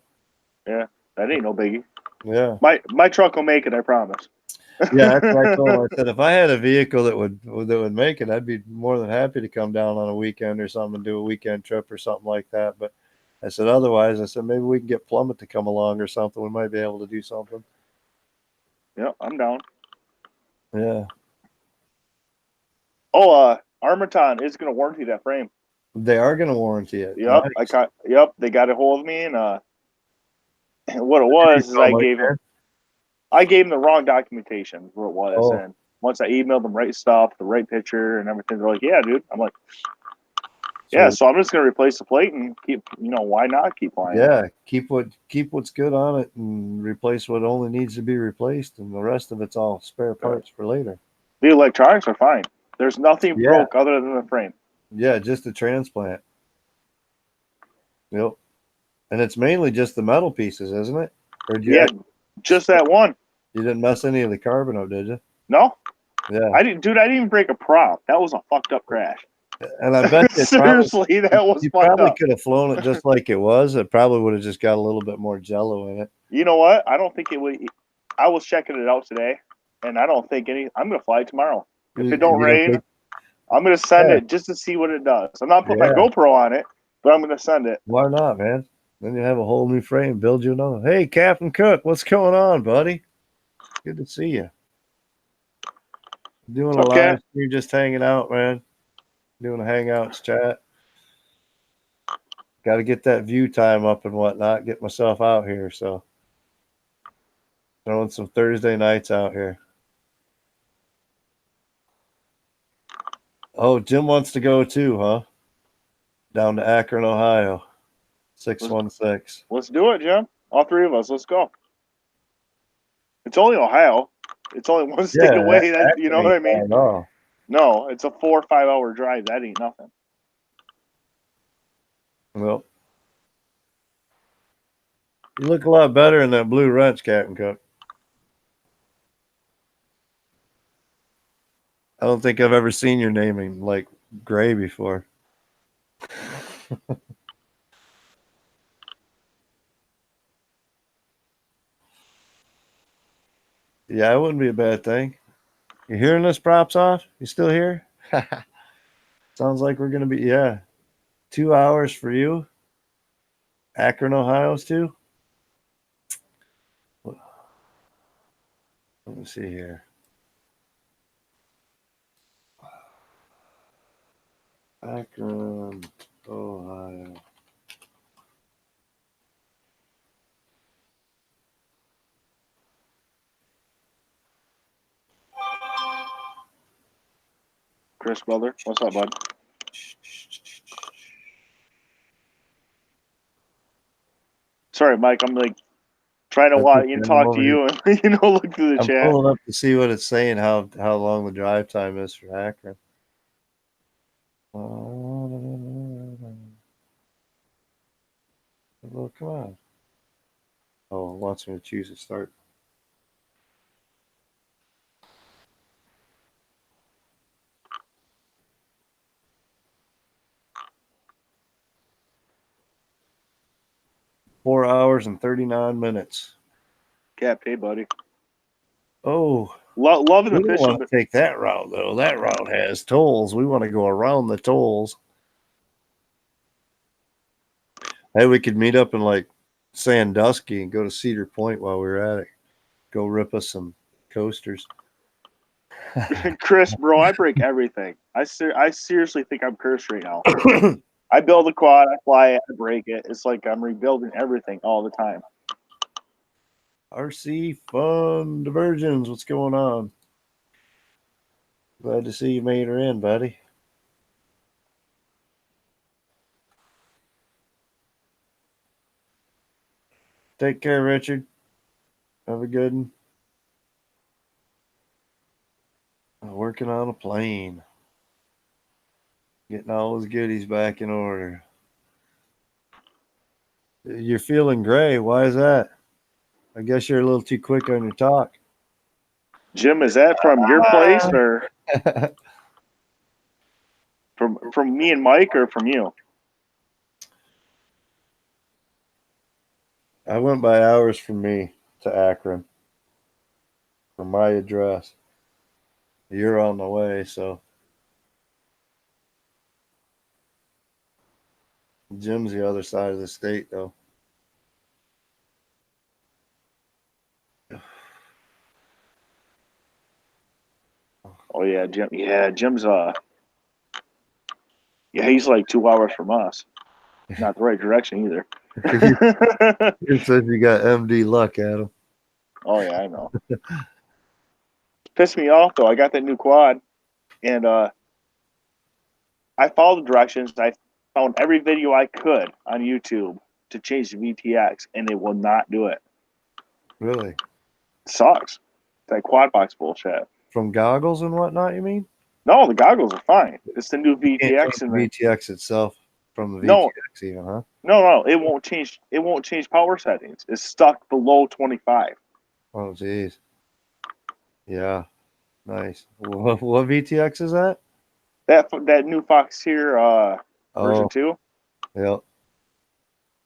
Yeah, that ain't no biggie. Yeah. My truck will make it, I promise. Yeah, that's what I told him. I said if I had a vehicle that would make it, I'd be more than happy to come down on a weekend or something and do a weekend trip or something like that. But I said otherwise, I said maybe we can get Plummet to come along or something. We might be able to do something. Yep, I'm down. Yeah. Oh, Armaton is going to warranty that frame. They are going to warranty it. Yep, Nice. they got a hold of me, and what it was is I gave him the wrong documentation. What it was, and once I emailed them right stuff, the right picture, and everything, they're like, "Yeah, dude." I'm like, "Yeah." So I'm just going to replace the plate and keep. Why not keep flying? Yeah, keep what's good on it and replace what only needs to be replaced, and the rest of it's all spare parts for later. The electronics are fine. There's nothing broke other than the frame. Yeah, just a transplant. Yep. And it's mainly just the metal pieces, isn't it? Or just that one. You didn't mess any of the carbon up, did you? No. Yeah. I didn't even break a prop. That was a fucked up crash. And I bet seriously, that was you fucked probably up. could have flown it just like it was. It probably would have just got a little bit more jello in it. You know what? I don't think it would. I was checking it out today, and I don't think I'm going to fly tomorrow. If it don't rain, I'm going to send it just to see what it does. I'm not putting my GoPro on it, but I'm going to send it. Why not, man? Then you have a whole new frame. Build you another. Hey, Captain Cook, what's going on, buddy? Good to see you. Doing a live stream, just hanging out, man. Doing a Hangouts chat. Got to get that view time up and whatnot. Get myself out here. So throwing some Thursday nights out here. Oh, Jim wants to go too, huh? Down to Akron, Ohio. 616. Let's do it, Jim. All three of us. Let's go. It's only Ohio. It's only one state away. You know what I mean? No, it's a 4 or 5 hour drive. That ain't nothing. Well, you look a lot better in that blue wrench, Captain Cook. I don't think I've ever seen your name in like gray before. Yeah, it wouldn't be a bad thing. You hearing this, props off? You still here? Sounds like we're going to be, 2 hours for you. Akron, Ohio's too. Let me see here. Akron, Ohio. Chris, brother, what's up, bud? Sorry, Mike. I'm like trying to watch and talk to you, and look through the chat. I'm pulling up to see what it's saying. How long the drive time is for Akron. Well, come on. Oh, it wants me to choose a start. Four hours and 39 minutes. Cap, hey, buddy. Oh, loving the fishing. We don't want to take that route though. That route has tolls. We want to go around the tolls. Hey, we could meet up in like Sandusky and go to Cedar Point while we were at it. Go rip us some coasters. Chris, bro, I break everything. I seriously think I'm cursed right now. I build a quad, I fly it, I break it. It's like I'm rebuilding everything all the time. RC Fun Diversions, what's going on? Glad to see you made her in, buddy. Take care, Richard. Have a good one. working on a plane. Getting all his goodies back in order. You're feeling gray. Why is that? I guess you're a little too quick on your talk. Jim, is that from your place or from me and Mike or from you? I went by hours from me to Akron from my address. You're on the way, so Jim's the other side of the state, though. Oh yeah, Jim. Yeah, Jim's yeah, he's like 2 hours from us. Not the right direction either. You said you got MD luck, Adam. Oh yeah, I know. Pissed me off though. I got that new quad, and I followed the directions. I found every video I could on YouTube to change the VTX, and it will not do it. Really? It sucks. That quad box bullshit. From goggles and whatnot, you mean? No, the goggles are fine. It's the new Can't VTX from and the VTX itself. From the VTX, No. even, huh? no, it won't change. It won't change power settings. It's stuck below 25. Oh, geez. Yeah. Nice. What VTX is that? That new Foxeer version 2. Yep.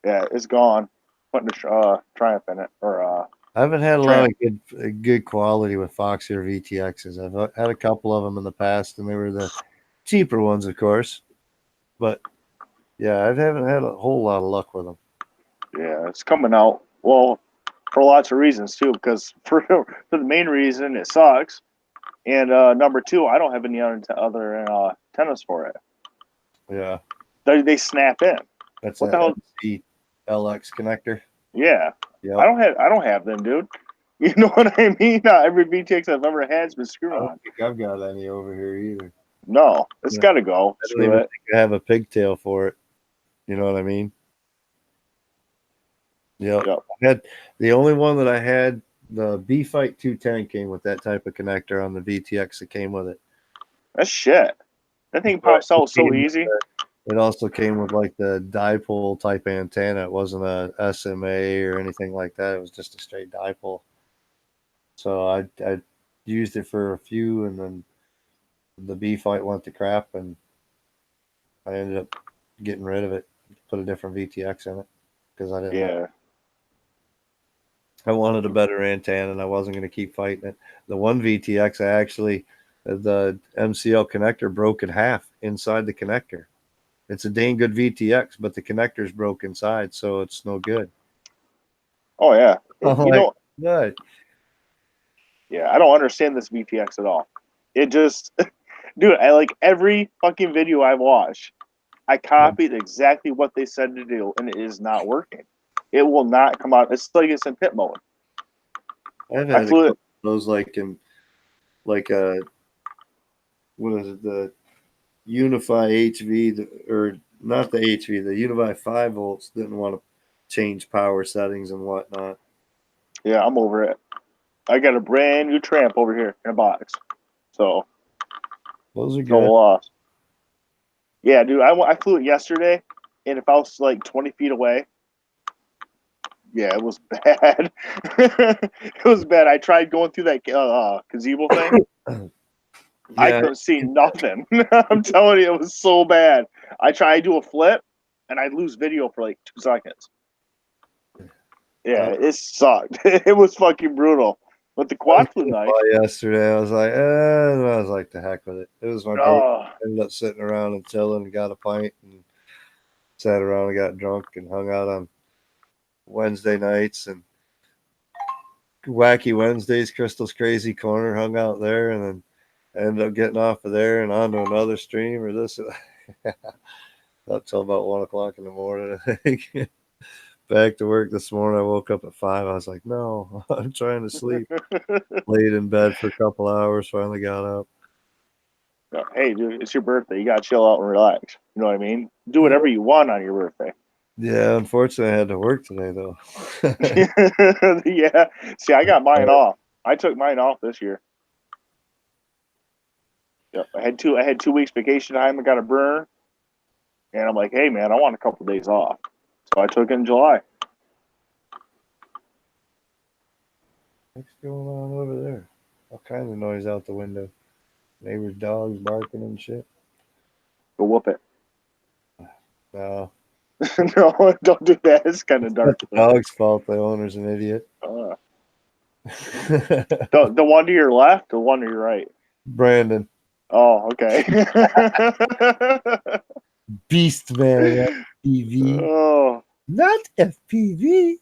Yeah, it's gone. Putting the Triumph in it, or I haven't had a lot of good quality with Foxeer VTXs. I've had a couple of them in the past, and they were the cheaper ones, of course. But yeah, I haven't had a whole lot of luck with them. yeah, it's coming out. Well, for lots of reasons too. Because for the main reason, it sucks, and number 2, I don't have any other antennas for it. Yeah, They snap in. that's What the hell? LX connector. Yeah, Yeah, I don't have them, dude. You know what I mean? Not every VTX I've ever had has been screwed I on. don't think I've got any over here either. No, it's got to go. I don't Screw even it. think I have a pigtail for it. You know what I mean? Yep. Yep. I had the only one that I had. The Bfight 210 came with that type of connector on the VTX that came with it. That's shit. That thing pops out so easy. It also came with like the dipole type antenna. It wasn't a SMA or anything like that. It was just a straight dipole. So I used it for a few, and then the Bfight went to crap, and I ended up getting rid of it. Put a different VTX in it because I didn't. Yeah. I wanted a better antenna, and I wasn't going to keep fighting it. The one VTX, the MCL connector broke in half inside the connector. It's a dang good VTX, but the connector's broke inside, so it's no good. Oh yeah. Good. Yeah, I don't understand this VTX at all. It just, dude, I like every fucking video I watched. I copied exactly what they said to do, and it is not working. It will not come out. It's like it's in pit mode. I've had a couple of those what is it, the Unify HV, or not the HV, the Unify 5 volts didn't want to change power settings and whatnot. Yeah, I'm over it. I got a brand new Tramp over here in a box. So those are good. No loss. Yeah, dude, I flew it yesterday, and if I was like 20 feet away, yeah, it was bad. It was bad. I tried going through that gazebo thing. Yeah. I couldn't see nothing. I'm telling you, it was so bad. I tried to do a flip, and I'd lose video for like 2 seconds. Yeah, it sucked. It was fucking brutal. But the quad flew nice. Yesterday, I was like, the heck with it. It was my birthday. I ended up sitting around and chilling and got a pint and sat around and got drunk and hung out on Wednesday nights and Wacky Wednesdays, Crystal's Crazy Corner, hung out there, and then I ended up getting off of there and onto another stream or this up till about 1 o'clock in the morning, I think. Back to work this morning. I woke up at 5. I was like, no, I'm trying to sleep. Laid in bed for a couple hours, finally got up. Hey, dude, it's your birthday. You got to chill out and relax. You know what I mean? Do whatever you want on your birthday. Yeah, unfortunately, I had to work today, though. Yeah. See, I got mine off. I took mine off this year. Yep. I had 2 weeks vacation time. I got a burner, and I'm like, hey man, I want a couple days off, so I took it in July. What's going on over there? All kinds of noise out the window. Neighbors' dogs barking and shit. Go whoop it. No, No, don't do that. It's kind of dark. it's the dog's fault. The owner's an idiot. The one to your left, the one to your right. Brandon. Oh, okay. Beast Man FPV. Oh, Not FPV.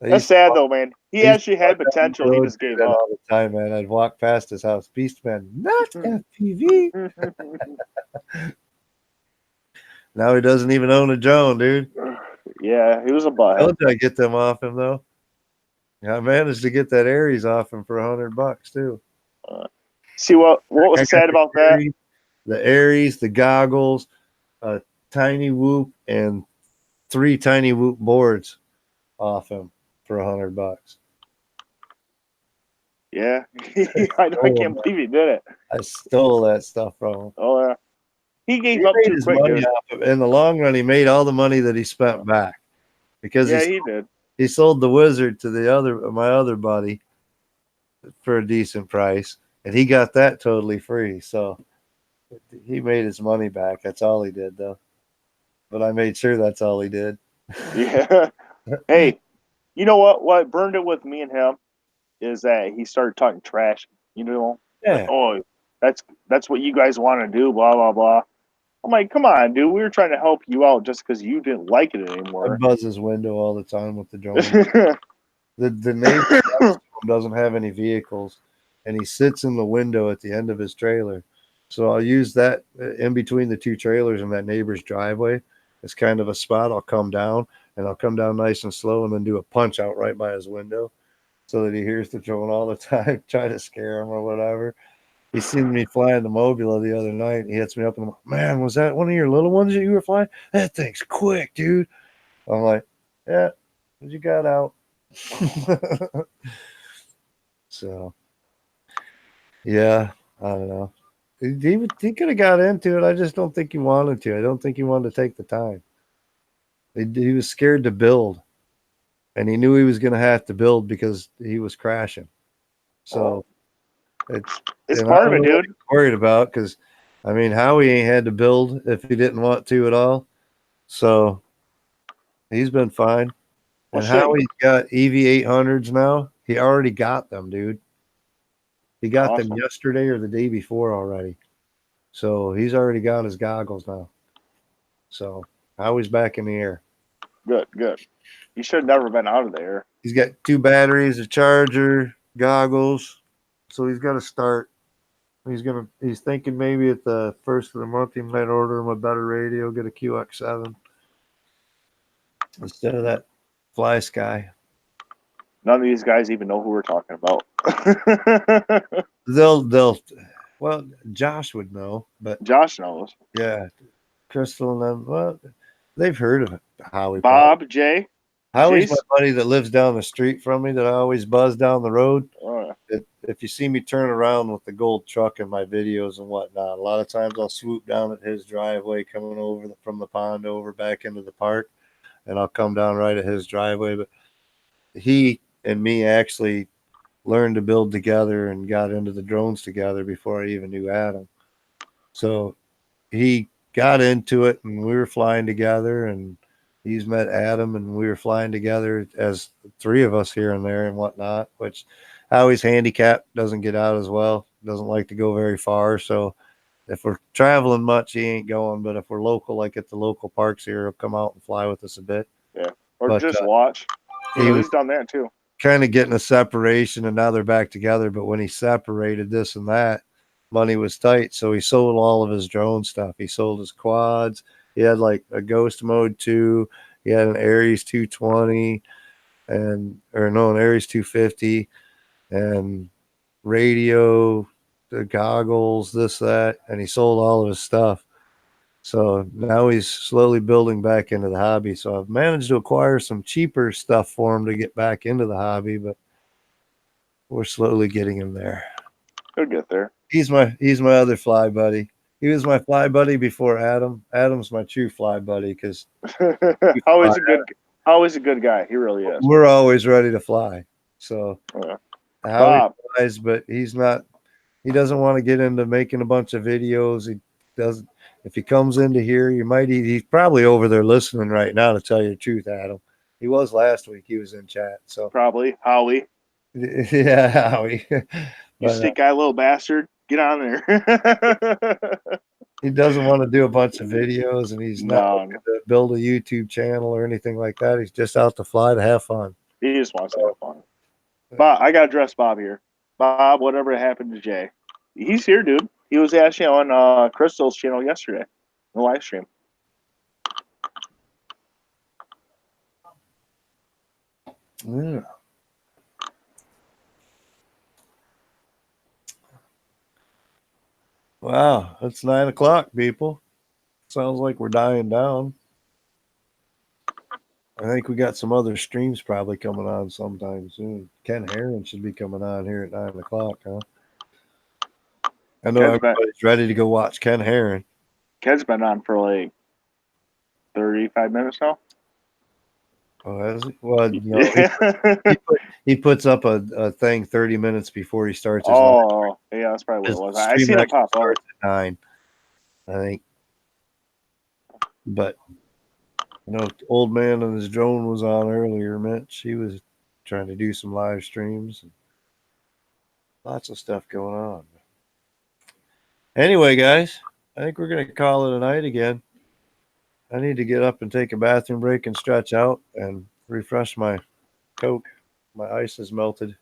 that's sad though, man. He actually had potential. He just gave up. All the time, man. I'd walk past his house. Beast Man, not FPV. Now he doesn't even own a drone, dude. Yeah, he was a I butt. told you I get them off him though. Yeah, I managed to get that Aries off him for $100 too. See what was sad about that? The Aries, the goggles, a tiny whoop, and 3 tiny whoop boards off him for $100. Yeah, I can't believe he did it. I stole that stuff from him. Oh yeah, he gave He up made too his quick. money Dude. off of, in the long run, he made all the money that he spent back because Yeah, he did. he sold the Wizard to my other buddy for a decent price, and he got that totally free. So he made his money back. That's all he did, though. But I made sure that's all he did. Yeah. Hey, you know what? What burned it with me and him is that he started talking trash. You know, Yeah. like, oh, that's what you guys want to do. Blah blah blah. I'm like, come on, dude. We were trying to help you out just because you didn't like it I anymore. buzz his window all the time with the drone. The neighbor doesn't have any vehicles, and he sits in the window at the end of his trailer. So I'll use that in between the 2 trailers in that neighbor's driveway. It's kind of a spot. I'll come down, and I'll come down nice and slow and then do a punch out right by his window so that he hears the drone all the time, try to scare him or whatever. He seen me flying the Mobula the other night, and he hits me up and I'm like, man, was that one of your little ones that you were flying? That thing's quick, dude. I'm like, yeah, you got out. So, yeah, I don't know. He could have got into it. I just don't think he wanted to. I don't think he wanted to take the time. He was scared to build, and he knew he was going to have to build because he was crashing. So it's part of it, dude. Worried about because, I mean, Howie ain't had to build if he didn't want to at all. So he's been fine. And Howie's got EV800s now. He already got them, dude. He got them yesterday or the day before already. So he's already got his goggles now. So Howie's back in the air. Good, good. You should have never been out of there. He's got 2 batteries, a charger, goggles. So he's got to start. He's thinking maybe at the first of the month he might order him a better radio, get a QX7 instead of that FlySky. None of these guys even know who we're talking about. They'll well, Josh would know, but Josh knows. Yeah, Crystal and them. Well, they've heard of it. Howie. Bob, Jay. Howie's my buddy that lives down the street from me that I always buzz down the road. If you see me turn around with the gold truck in my videos and whatnot, a lot of times I'll swoop down at his driveway coming over from the pond over back into the park, and I'll come down right at his driveway. But he and me actually learned to build together and got into the drones together before I even knew Adam. So he got into it and we were flying together, and he's met Adam and we were flying together as 3 of us here and there and whatnot, which Howie's handicapped, doesn't get out as well, doesn't like to go very far. So if we're traveling much, he ain't going, but if we're local, like at the local parks here, he'll come out and fly with us a bit. Yeah. Or just watch. He's done that too. Kind of getting a separation, and now they're back together. But when he separated this and that, money was tight. So he sold all of his drone stuff. He sold his quads. He had like a Ghost Mode 2. He had an Aries 220 an Aries 250 and radio, the goggles, this, that. And he sold all of his stuff. So now he's slowly building back into the hobby. So I've managed to acquire some cheaper stuff for him to get back into the hobby, but we're slowly getting him there. He'll get there. He's my other fly buddy. He was my fly buddy before Adam. Adam's my true fly buddy because always a good guy. He really is. we're always ready to fly. So Yeah. how Bob. he flies, but he's not. He doesn't want to get into making a bunch of videos. He doesn't. If he comes into here, he's probably over there listening right now, to tell you the truth, Adam. He was last week. He was in chat. So Probably Howie. yeah, Howie. You But, stick eye little bastard. Get on there. he doesn't want to do a bunch of videos, and he's not No, looking to build a YouTube channel or anything like that. He's just out to fly to have fun. he just wants to have fun. Bob, I got to address Bob here. Bob, whatever happened to Jay? He's here, dude. He was actually on Crystal's channel yesterday, in the live stream. Yeah. Wow, it's 9 o'clock, people. Sounds like we're dying down. I think we got some other streams probably coming on sometime soon. Ken Herron should be coming on here at 9 o'clock, huh? I know everybody's ready to go watch Ken Herron. Ken's been on for like 35 minutes now. Oh, has he? Well, you know, he puts up a thing 30 minutes before he starts his live. Yeah, that's probably what it was. His I seen stream it pop up. starts at 9, I think. But you know, old man and his drone was on earlier, Mitch. He was trying to do some live streams. Lots of stuff going on. Anyway, guys, I think we're going to call it a night again. I need to get up and take a bathroom break and stretch out and refresh my Coke. My ice is melted.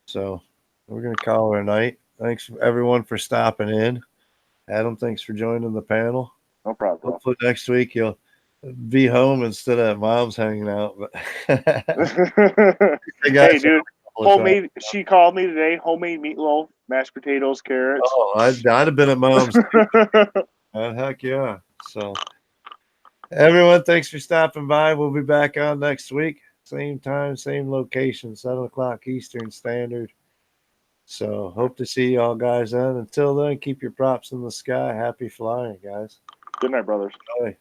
So we're going to call it a night. Thanks, everyone, for stopping in. Adam, thanks for joining the panel. No problem. Hopefully next week you'll be home instead of mom's hanging out. But hey, dude, homemade. She called me today. Homemade meatloaf, mashed potatoes, carrots. Oh, I'd have been at mom's. Heck yeah. So, everyone, thanks for stopping by. We'll be back on next week. Same time, same location, 7 o'clock Eastern Standard. So, hope to see y'all guys then. Until then, keep your props in the sky. Happy flying, guys. Good night, brothers. Bye.